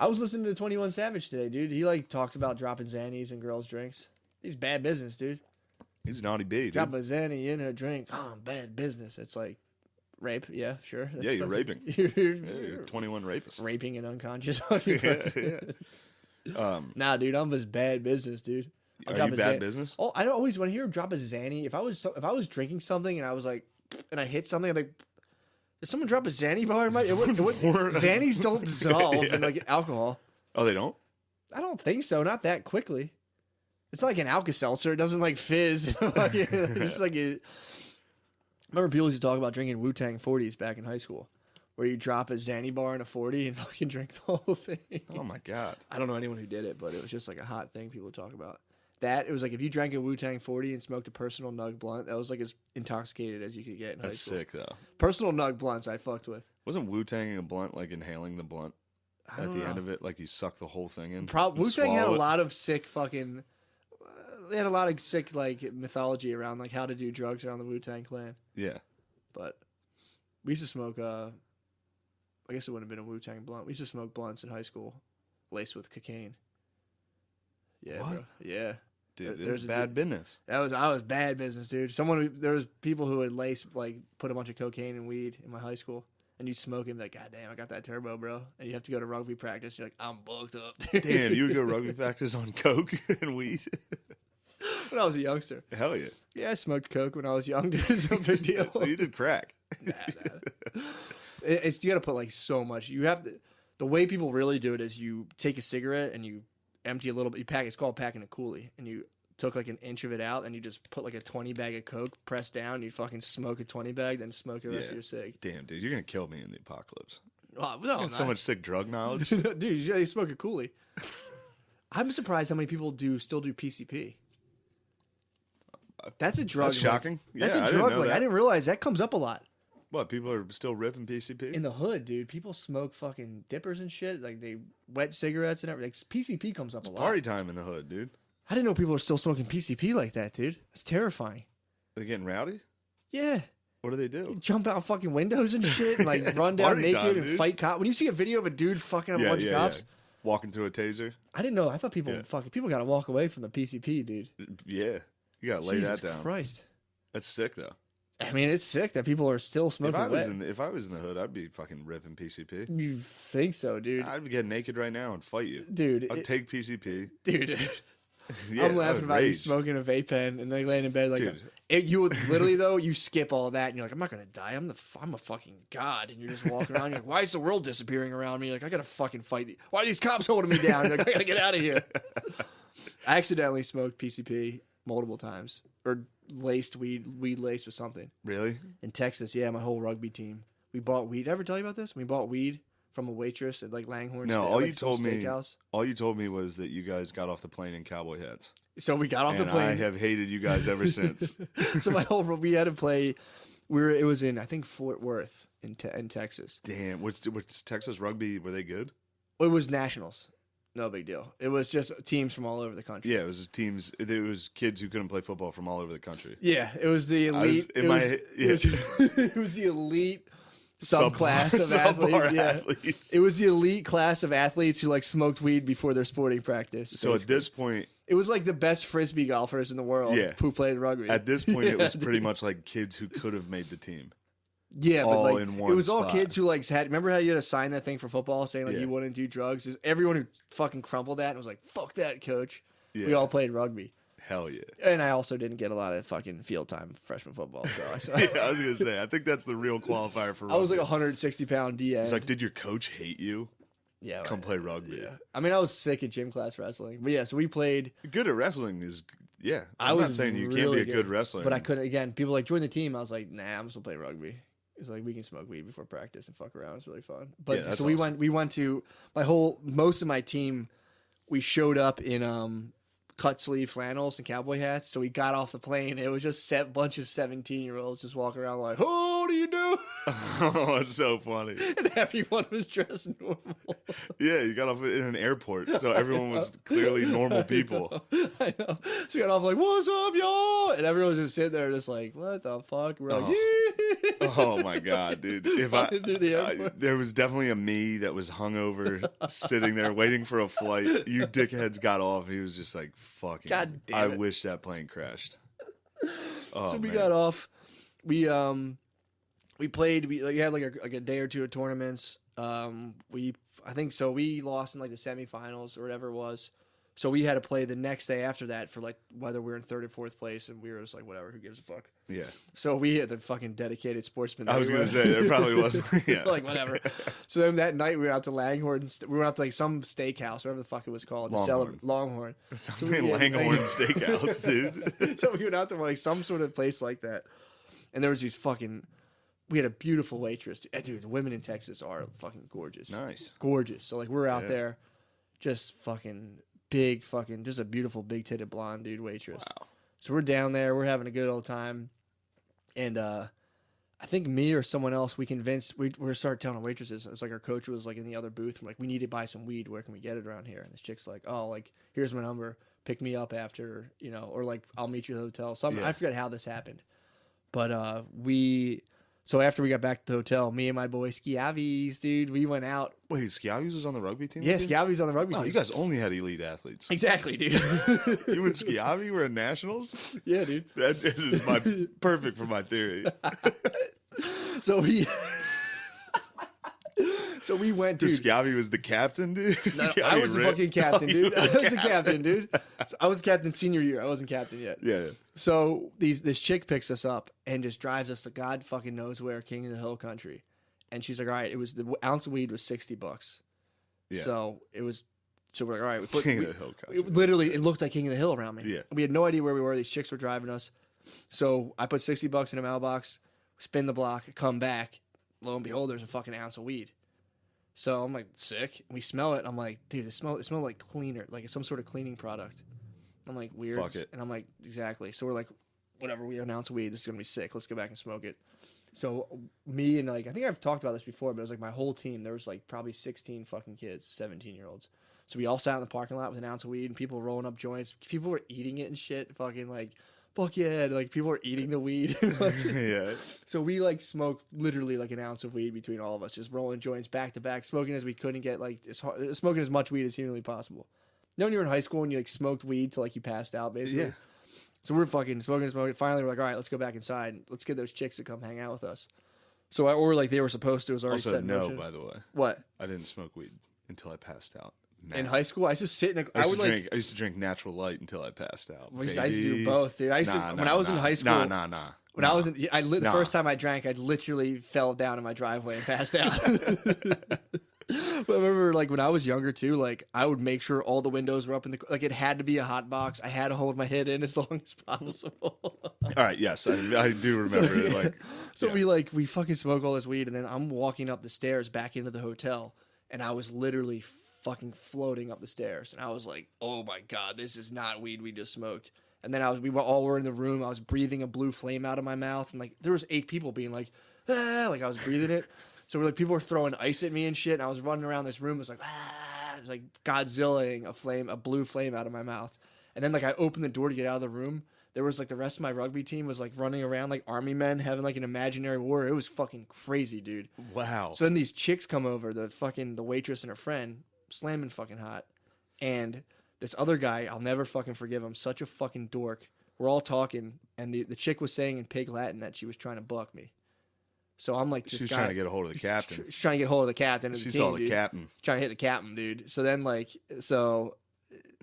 I was listening to 21 Savage today, dude. He like talks about dropping Xannies in girls' drinks. He's bad business, dude. He's naughty B, dude. Drop a Xanny in her drink. Oh, bad business. It's like rape. Yeah, sure. That's You're raping. You're 21 rapist. Raping an unconscious. Yeah. Nah, dude, I'm just bad business, dude. Are you bad business? Oh, I don't always want to hear him drop a Xanny. If I was drinking something and I was like, and I hit something, I'm like, did someone drop a Xanny bar in my? Xannies don't dissolve in like alcohol. Oh, they don't? I don't think so. Not that quickly. It's not like an Alka-Seltzer. It doesn't like fizz. It's like I remember people used to talk about drinking Wu-Tang 40s back in high school, where you drop a Xanny bar in a 40 and fucking drink the whole thing. Oh my god! I don't know anyone who did it, but it was just like a hot thing people would talk about. That it was like if you drank a Wu-Tang 40 and smoked a Personal Nug blunt, that was like as intoxicated as you could get in high That's school. sick though. Personal Nug blunts I fucked with. Wasn't Wu-Tang a blunt like inhaling the blunt at the end of it? Like you suck the whole thing in? Wu-Tang had a lot of sick fucking... they had a lot of sick like mythology around like how to do drugs around the Wu-Tang Clan. Yeah. But we used to smoke, I guess it wouldn't have been a Wu-Tang blunt. We used to smoke blunts in high school, laced with cocaine. Yeah, What? bro. Yeah. Dude, There's there's a bad business. I was bad business, dude. There was people who would lace, like, put a bunch of cocaine and weed in my high school. And you'd smoke it and be like, God damn, I got that turbo, bro. And you have to go to rugby practice. You're like, I'm booked up, dude. Damn, you would go rugby practice on coke and weed? When I was a youngster. Hell yeah. Yeah, I smoked coke when I was young, dude. It's no big deal. So you did crack. Nah. You got to put like so much. You have to. The way people really do it is you take a cigarette and you empty a little bit. It's called packing a coolie, and you took like an inch of it out and you just put like a 20 bag of coke, press down, and you fucking smoke a 20 bag, then smoke the rest of your cig. Damn, dude, you're gonna kill me in the apocalypse. Oh, no, You got so much sick drug knowledge. dude. You smoke a coolie. I'm surprised how many people still do PCP. That's a drug. That's shocking. That's Yeah, a I didn't drug. know Like that. I didn't realize that comes up a lot. What, people are still ripping PCP? In the hood, dude, people smoke fucking dippers and shit. Like they wet cigarettes and everything. Like, PCP comes up a lot. Party time in the hood, dude. I didn't know people were still smoking PCP like that, dude. That's terrifying. They getting rowdy? Yeah. What do they do? You jump out fucking windows and shit, and like run down party naked time, and dude. fight cops. When you see a video of a dude fucking up a bunch of cops, Walking through a taser? I didn't know. I thought people got to walk away from the PCP, dude. Yeah. You gotta lay Jesus that down. Christ. That's sick, though. I mean, it's sick that people are still smoking wet. If I was in the hood, I'd be fucking ripping PCP. You think so, dude? I'd get naked right now and fight you. Dude. I'd take PCP. Dude. Yeah, I'm I laughing would about you rage. smoking a vape pen and then laying in bed like Dude. you would literally though you skip all that and you're like I'm not gonna die I'm a fucking god and you're just walking around you're like why is the world disappearing around me like I gotta fucking fight why are these cops holding me down you're like I gotta get out of here. I accidentally smoked PCP multiple times or laced weed laced with something Really? in Texas. Yeah, my whole rugby team we bought weed. Did I ever tell you about this? We bought weed from a waitress at like Langhorne. No, all you told me. Steakhouse. All you told me was that you guys got off the plane in cowboy hats. So we got off the And plane. I have hated you guys ever since. So we had to play. It was in I think Fort Worth in Texas. Damn, what's Texas rugby? Were they good? It was nationals. No big deal. It was just teams from all over the country. Yeah, it was teams. It was kids who couldn't play football from all over the country. Yeah, it was the elite. It was the elite subclass of athletes. Yeah. It was the elite class of athletes who like smoked weed before their sporting practice. So basically. at this point, it was like the best frisbee golfers in the world who played rugby. At this point, it was pretty much like kids who could have made the team. Yeah, but all like in one it was all spot. kids who like had. Remember how you had to sign that thing for football saying like Yeah. you wouldn't do drugs? Everyone who fucking crumpled that and was like, "Fuck that, coach." We Yeah. all played rugby, Hell yeah. and I also didn't get a lot of fucking field time freshman football. So Yeah, I was gonna say, I think that's the real qualifier for rugby. I was like 160-pound DN. It's like, did your coach hate you? yeah, Come play rugby. yeah. I mean, I was sick at gym class wrestling, but yeah. So we played. Good at wrestling is, yeah. I I'm was not saying you can't really be a good wrestler. but I couldn't. Again, people like join the team. I was like, nah, I'm still playing rugby. It's like we can smoke weed before practice and fuck around. It's really fun. But Yeah, that's so we awesome. went to most of my team. We showed up in cut sleeve flannels and cowboy hats. So we got off the plane. It was just a bunch of 17-year-olds just walking around like, "Oh, what do you do?" Oh, it's so funny. And everyone was dressed normal. Yeah, you got off in an airport, so everyone was clearly normal people. I know. So we got off like, "What's up, y'all?" And everyone was just sitting there, just like, "What the fuck?" We're like, "Yeah." Oh my god, dude! If Walking through the airport. there was definitely a me that was hungover, sitting there waiting for a flight. You dickheads got off. He was just like, "Fucking." God damn I it. wish that plane crashed. Oh, So we man. got off. We played. We had like a day or two of tournaments. I think so. We lost in like the semifinals or whatever it was. So we had to play the next day after that for like whether we were in third or fourth place, and we were just like whatever, who gives a fuck. Yeah, So we had the fucking dedicated sportsmen. I was going gonna say there probably was. Yeah, like whatever. So then that night we went out to Langhorne. We went out to like some steakhouse, whatever the fuck it was called, to Longhorn. celebrate Longhorn. something Yeah, Langhorn like- Steakhouse, dude. So we went out to like some sort of place like that, and there was these fucking. We had a beautiful waitress, dude. The women in Texas are fucking gorgeous, Nice. gorgeous. So like we're out Yeah. there, just fucking big, fucking just a beautiful big titted blonde dude waitress. Wow. So we're down there, we're having a good old time, and I think me or someone else we convinced we were started telling the waitresses. It was like our coach was like in the other booth. I'm like, we need to buy some weed. Where can we get it around here? And this chick's like, oh, like here's my number. Pick me up after, or like I'll meet you at the hotel. Yeah. I forget how this happened, but So after we got back to the hotel, me and my boy Schiavis, dude, we went out. Wait, Schiavis was on the rugby team? Yeah, with you? Schiavis on the rugby Oh, team. you guys only had elite athletes. Exactly, dude. You and Schiavi were in nationals? Yeah, dude. That is perfect for my theory. So we, so we went, Dude, dude. Schiavi was the captain, dude. No, Schiavi I was the ripped. fucking captain, Oh, you dude. were I the was the captain, dude. So I was captain senior year. I wasn't captain yet. Yeah. So this chick picks us up and just drives us to God fucking knows where, King of the Hill country. And she's like, all right, it was the ounce of weed was $60. Yeah. So it was, so we're like, all right, we put, King we- of the Hill country. it literally, it looked like King of the Hill around me. Yeah. We had no idea where we were. These chicks were driving us. So I put $60 in a mailbox, spin the block, come back. Lo and behold, there's a fucking ounce of weed. So I'm like, sick. We smell it. I'm like, dude, it smelled like cleaner, like it's some sort of cleaning product. I'm like, weird. Fuck it. And I'm like, exactly. So we're like, whatever, we have an ounce of weed. This is going to be sick. Let's go back and smoke it. So me and like, I think I've talked about this before, but it was like my whole team. There was like probably 16 fucking kids, 17-year-olds. So we all sat in the parking lot with an ounce of weed and people rolling up joints. People were eating it and shit. Fucking like, fuck yeah. Like people were eating the weed. Yeah. So we like smoked literally like an ounce of weed between all of us, just rolling joints back to back, smoking as we couldn't get like smoking as much weed as humanly possible. You know when you were in high school and you like smoked weed till like you passed out basically? Yeah. So we're fucking smoking. Finally we're like, all right, let's go back inside. Let's get those chicks to come hang out with us. So or like they were supposed to. It was already Also, set in no, motion. by the way. What? I didn't smoke weed until I passed out. No. In high school, I used to sit in a. I would like. used to drink natural light until I passed out. I used to do baby. both, dude. I used to, when I was in high school. Nah. When I was in, the Nah. first time I drank, I literally fell down in my driveway and passed out. But I remember, like when I was younger too, like I would make sure all the windows were up in the, like it had to be a hot box. I had to hold my head in as long as possible. All right, yes, I do remember it. Like, So yeah. we fucking smoke all this weed, and then I'm walking up the stairs back into the hotel, and I was literally fucking floating up the stairs, and I was like, oh my god, this is not weed we just smoked. And then we were in the room. I was breathing a blue flame out of my mouth, and like there was 8 people being like, ah, like I was breathing it. So we're like people were throwing ice at me and shit. And I was running around this room. It was like, ah, it was like Godzillaing a blue flame out of my mouth. And then like I opened the door to get out of the room. There was like the rest of my rugby team was like running around like army men having like an imaginary war. It was fucking crazy, dude. Wow. So then these chicks come over, the waitress and her friend, slamming fucking hot, and this other guy, I'll never fucking forgive him. Such a fucking dork. We're all talking, and the chick was saying in pig Latin that she was trying to buck me. So I'm like, She this was guy trying to get a hold of the captain. She's trying to get a hold of the captain. Of She the saw team, the dude. captain. Trying to hit the captain, dude. So then so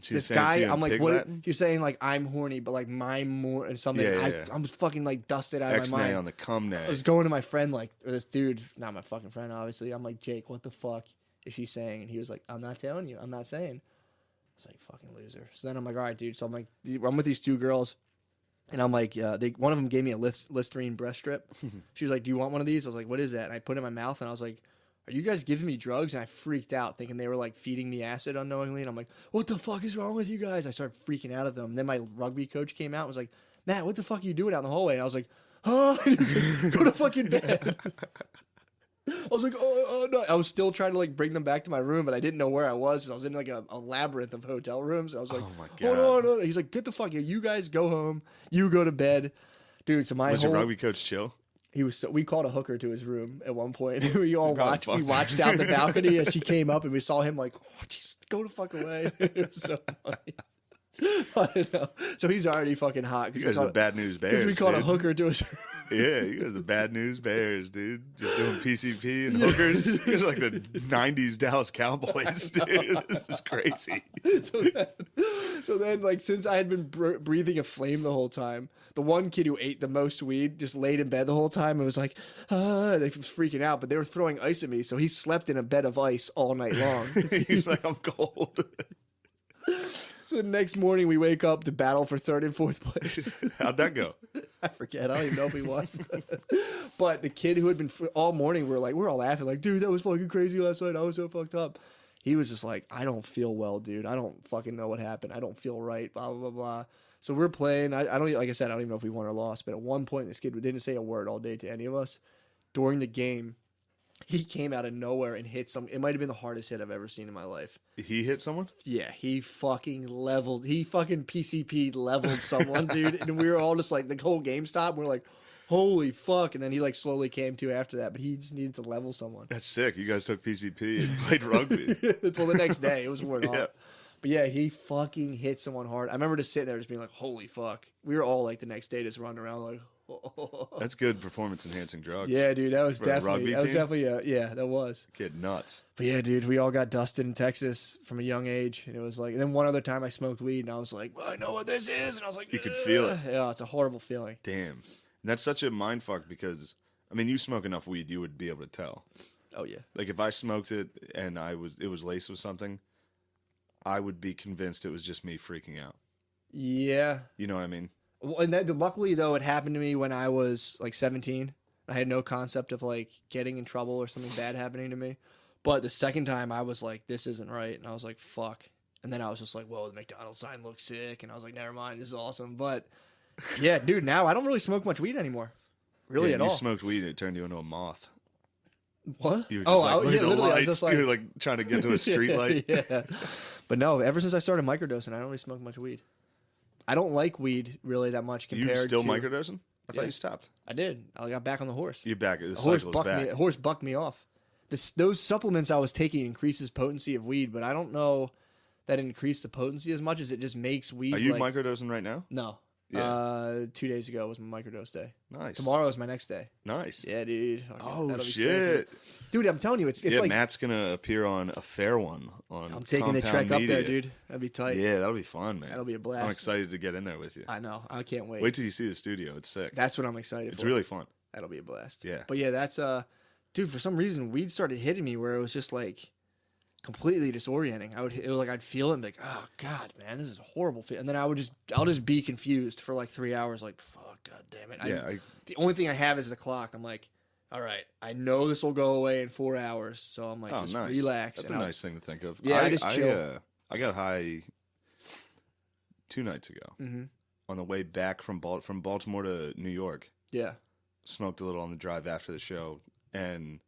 She was this saying it to guy, you in I'm like, pig what? Latin? You're saying like I'm horny, but like my more and something. Yeah. I'm fucking like dusted out of my X-nay mind. on the cum I nay. was going to my friend, like, or this dude, not my fucking friend, obviously. I'm like, Jake, what the fuck is she saying? And he was like, I'm not telling you. I'm not saying. I was like, fucking loser. So then I'm like, all right, dude. So I'm like, I'm with these two girls. And I'm like, one of them gave me a Listerine breast strip. She was like, do you want one of these? I was like, what is that? And I put it in my mouth, and I was like, are you guys giving me drugs? And I freaked out, thinking they were like feeding me acid unknowingly. And I'm like, what the fuck is wrong with you guys? I started freaking out at them. And then my rugby coach came out and was like, Matt, what the fuck are you doing out in the hallway? And I was like, huh? And he was like, go to fucking bed. I was like, oh no. I was still trying to like bring them back to my room, but I didn't know where I was. I was in like a labyrinth of hotel rooms. And I was like, Oh my God. hold on. He's like, get the fuck here. You guys go home. You go to bed. Dude, so Was your rugby coach chill? he was we called a hooker to his room at one point. We all probably watched out the balcony as she came up, and we saw him like, oh, just go the fuck away. It was so funny. I know. So he's already fucking hot. You guys are the bad news bears. Because we called a dude. hooker to his room. Yeah, you guys are the bad news bears, dude. Just doing PCP and hookers. You guys are like the 90s Dallas Cowboys, dude. This is crazy. So then, like, since I had been breathing a flame the whole time, the one kid who ate the most weed just laid in bed the whole time and was like, they was freaking out, but they were throwing ice at me, so he slept in a bed of ice all night long. He's like, I'm cold. So the next morning, we wake up to battle for third and fourth place. How'd that go? I forget. I don't even know if we won. But the kid who had been all morning, we're all laughing like, dude, that was fucking crazy last night. I was so fucked up. He was just like, I don't feel well, dude. I don't fucking know what happened. I don't feel right. Blah blah blah blah. So we're playing. I don't, like I said, I don't even know if we won or lost. But at one point, this kid didn't say a word all day to any of us. During the game, he came out of nowhere and hit some. It might have been the hardest hit I've ever seen in my life. He hit someone? Yeah, he fucking PCP'd leveled someone, dude. And we were all just like, the whole game stopped. We're like, holy fuck. And then he like slowly came to after that, but he just needed to level someone. That's sick. You guys took PCP and played rugby. Well, the next day, it was worn Yeah. off. But yeah, he fucking hit someone hard. I remember just sitting there just being like, holy fuck. We were all like the next day just running around like, That's good performance enhancing drugs. yeah, dude, that was For a rugby definitely, team? yeah, that was. Kid nuts. But yeah, dude, we all got dusted in Texas from a young age. And it was like, and then one other time I smoked weed and I was like, well, I know what this is. And I was like, You could feel it. Yeah, it's a horrible feeling. Damn. And that's such a mind fuck because, I mean, you smoke enough weed, you would be able to tell. Oh, yeah. Like if I smoked it and it was laced with something, I would be convinced it was just me freaking out. Yeah. You know what I mean? Well, and luckily, though, it happened to me when I was like 17. I had no concept of like getting in trouble or something bad happening to me. But the second time, I was like, this isn't right. And I was like, fuck. And then I was just like, whoa, the McDonald's sign looks sick. And I was like, never mind, this is awesome. But yeah, dude, now I don't really smoke much weed anymore. Really Yeah, at you all. smoked weed and it turned you into a moth. What? You were just like, look at the literally, I lights. was just like, You were like trying to get to a street light. Yeah. But no, ever since I started microdosing, I don't really smoke much weed. I don't like weed really that much compared You still to... microdosing? I thought Yeah. you stopped. I did. I got back on the horse. You're back. The A horse cycle's bucked back. me. A horse bucked me off. Those supplements I was taking increases potency of weed, but I don't know that it increased the potency as much as it just makes weed. Are you like, microdosing right now? No. Yeah. 2 days ago was my microdose day. Nice. Tomorrow is my next day. Nice. Yeah, dude. Oh, That'll be shit. sick. Dude, I'm telling you, it's Yeah, like Matt's going to appear on a fair one. I'm taking the Compound trek up there, Media. dude. That'd be tight. Yeah, that'll be fun, man. That'll be a blast. I'm excited to get in there with you. I know. I can't wait. Wait till you see the studio. It's sick. That's what I'm excited It's for. really fun. That'll be a blast. Yeah. But yeah, that's dude, for some reason weed started hitting me where it was just like completely disorienting. It was like I'd feel it and be like, oh god, man, this is a horrible feel. And then I'll just be confused for like 3 hours, like, fuck, god damn it. Yeah. The only thing I have is the clock. I'm like, all right, I know this will go away in 4 hours, so I'm like, just nice. relax. That's a nice thing to think of. Yeah, I just chill. I got high 2 nights ago Mm-hmm. on the way back from Baltimore to New York. Yeah. Smoked a little on the drive after the show, and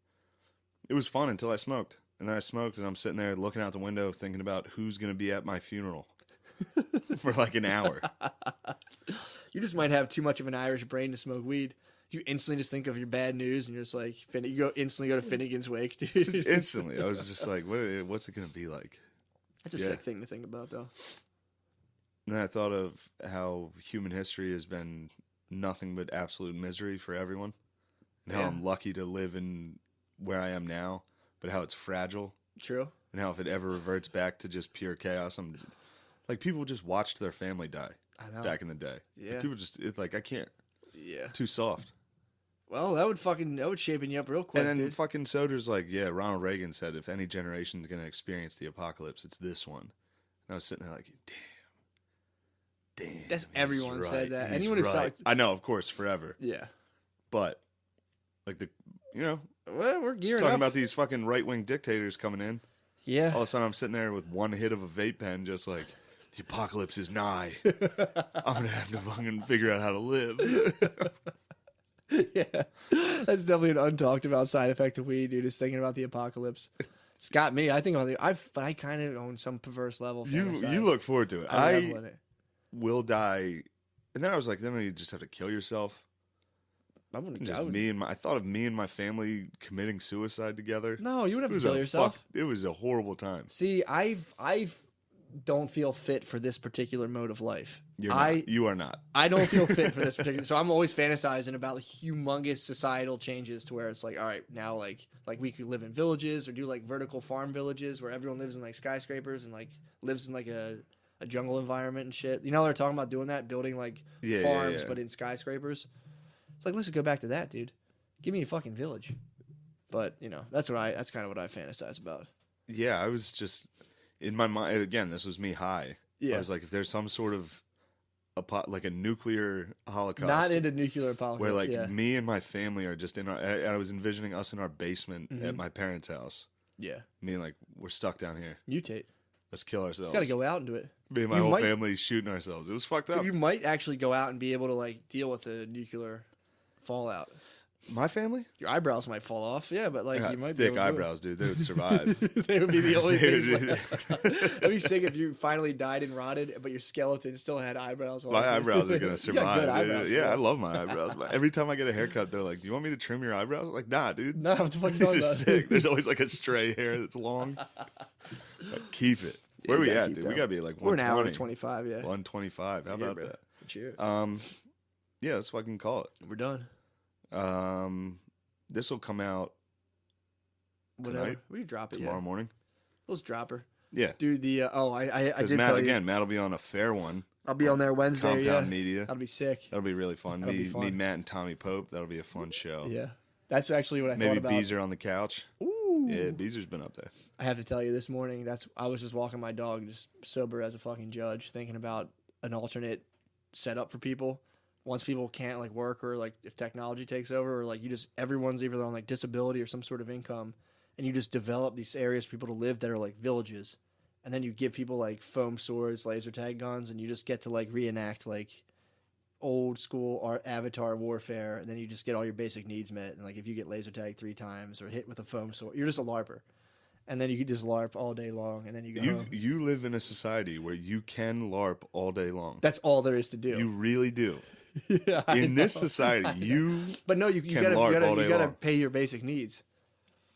it was fun until I smoked. And then I smoked, and I'm sitting there looking out the window thinking about who's going to be at my funeral for like an hour. You just might have too much of an Irish brain to smoke weed. You instantly just think of your bad news, and you're just like, you instantly go to Finnegan's Wake, dude. Instantly. I was just like, what's it going to be like? That's a Yeah. sick thing to think about, though. And then I thought of how human history has been nothing but absolute misery for everyone. and how I'm lucky to live in where I am now, but how it's fragile. True. And how if it ever reverts back to just pure chaos, like people just watched their family die back in the day. Yeah. Like, people just I can't. Yeah. Too soft. Well, that would shape you up real quick. And then dude. fucking Soder's like, yeah, Ronald Reagan said if any generation's gonna experience the apocalypse, it's this one. And I was sitting there like, damn. That's everyone right. said that. He's Anyone who right. I know, of course, forever. Yeah. But like well, we're gearing talking up. about these fucking right-wing dictators coming in. Yeah. All of a sudden, I'm sitting there with one hit of a vape pen, just like, the apocalypse is nigh. I'm gonna have to fucking figure out how to live. Yeah, that's definitely an untalked about side effect of weed, dude. Is thinking about the apocalypse. It's got me. I think about but I kind of on some perverse level. You look forward to it. I will die, and then I was like, then you just have to kill yourself. I thought of me and my family committing suicide together. No, you wouldn't have to kill yourself. It was a horrible time. See, I don't feel fit for this particular mode of life. You are not. I don't feel fit for this particular. So I'm always fantasizing about humongous societal changes to where it's like, all right, now like we could live in villages or do like vertical farm villages where everyone lives in like skyscrapers and like lives in like a jungle environment and shit. You know, they're talking about doing that, building like farms but in skyscrapers. It's like, let's go back to that, dude. Give me a fucking village. But you know, that's kind of what I fantasize about. Yeah, I was just in my mind again. This was me high. Yeah, I was like, if there's some sort of like a nuclear holocaust, not into nuclear apocalypse, where like me and my family are just in our. I was envisioning us in our basement at my parents' house. Yeah, me like we're stuck down here. Mutate. Let's kill ourselves. Got to go out and do it. Me and my whole family shooting ourselves. It was fucked up. You might actually go out and be able to like deal with the nuclear fallout. My family? Your eyebrows might fall off, yeah, but like you might be thick eyebrows, dude. They would survive. They would be the only things. That'd be sick if you finally died and rotted, but your skeleton still had eyebrows. My eyebrows are gonna survive. Eyebrows, yeah, I love my eyebrows. But every time I get a haircut, they're like, "Do you want me to trim your eyebrows?" I'm like, nah, dude. Nah, what the fuck These are sick. There's always like a stray hair that's long. Like, keep it. Where we at, dude? We gotta be like 120. We're an hour and 25, yeah. 125. How about that? Cheers. Yeah, let's fucking call it. We're done. This will come out tonight. We drop it tomorrow morning. Let's drop her. Yeah, dude. I did Matt tell you. again. Matt'll be on a fair one. I'll be on there Wednesday. Compound Media. That'll be sick. That'll be really fun. That'll be fun. Me, Matt, and Tommy Pope. That'll be a fun show. Yeah, that's actually what I thought about. Maybe Beezer on the couch. Ooh. Yeah, Beezer's been up there. I have to tell you, this morning, I was just walking my dog, just sober as a fucking judge, thinking about an alternate setup for people. Once people can't like work, or like if technology takes over, or like everyone's either on like disability or some sort of income, and you just develop these areas for people to live that are like villages, and then you give people like foam swords, laser tag guns, and you just get to like reenact like old school Avatar warfare, and then you just get all your basic needs met. And like if you get laser tagged 3 times or hit with a foam sword, you're just a LARPer. And then you can just LARP all day long, and then you go home. You live in a society where you can LARP all day long. That's all there is to do. You really do. Yeah, in this society, but no, you gotta pay your basic needs.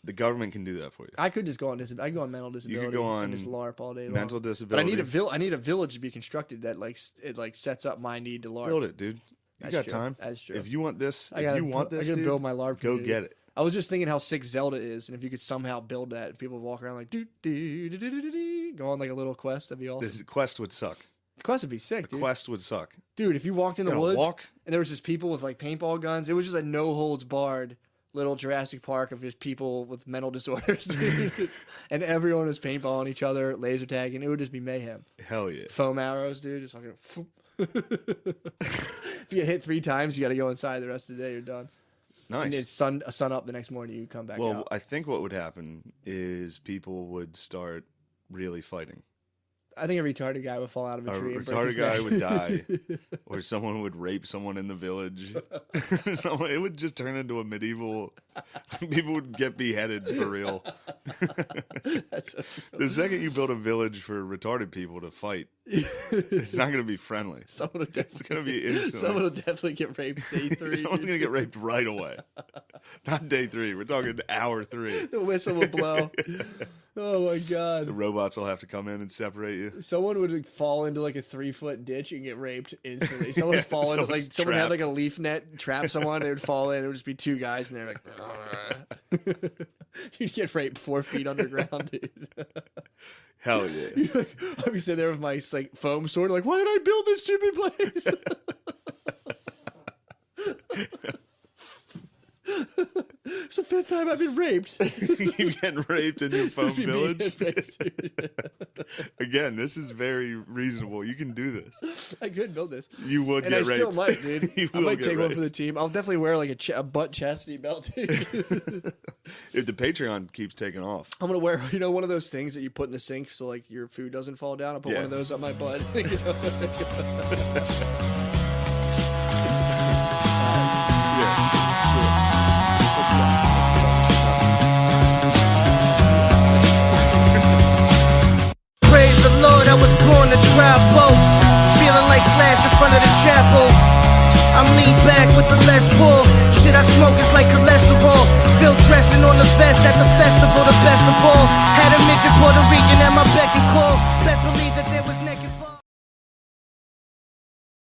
The government can do that for you. I could just go on disability. I go on mental disability. You could go on and just LARP all day long. Mental disability. But I need a village to be constructed that like sets up my need to LARP. Build it, dude. You got time. That's true. If you want this, I gotta build my LARP. Go get it. I was just thinking how sick Zelda is, and if you could somehow build that, people walk around like go on like a little quest, that'd be awesome. This quest would suck. The quest would be sick, dude. Quest would suck. Dude, if you walked in the woods and there was just people with like paintball guns, it was just a no holds barred little Jurassic Park of just people with mental disorders. And everyone was paintballing each other, laser tagging. It would just be mayhem. Hell yeah. Foam arrows, dude. Just fucking if you get hit 3 times, you got to go inside the rest of the day. You're done. Nice. And it's sun up the next morning. You come back out. Well, I think what would happen is people would start really fighting. I think a retarded guy would fall out of a tree. A retarded guy would die, or someone would rape someone in the village. It would just turn into a medieval. People would get beheaded for real. That's so true. The second you build a village for retarded people to fight, it's not going to be friendly. It's going to be instant. Someone will definitely get raped day 3. Someone's going to get raped right away. Not day 3. We're talking hour 3. The whistle will blow. Oh my The god. robots will have to come in and separate you. Someone would like, fall into like a 3-foot ditch and get raped instantly. Someone would fall into like someone's someone had like trapped. a leaf net, trap someone, they would fall in, it would just be two guys and they're like you'd get raped 4 feet underground, dude. Hell yeah. You'd like, I'd be sitting there with my like foam sword, like, why did I build this stupid place? It's the 5th time I've been raped. You getting raped in your foam Just be village? being raped, dude. Again, this is very reasonable. You can do this. I could build this. You would And get I raped. still might, dude. You I will might get take one raped. for the team. I'll definitely wear like a butt chastity belt, dude. If the Patreon keeps taking off. I'm gonna wear, you know, one of those things that you put in the sink so like your food doesn't fall down. I'll put Yeah. one of those on my butt. You know? Praise the Lord, I was born to travel. Feeling like Slash in front of the chapel. I'm lean back with the less pull. Shit I smoke is like cholesterol. Spilled dressing on the vest at the festival, the best of all. Had a midget Puerto Rican at my beck and call. Best believe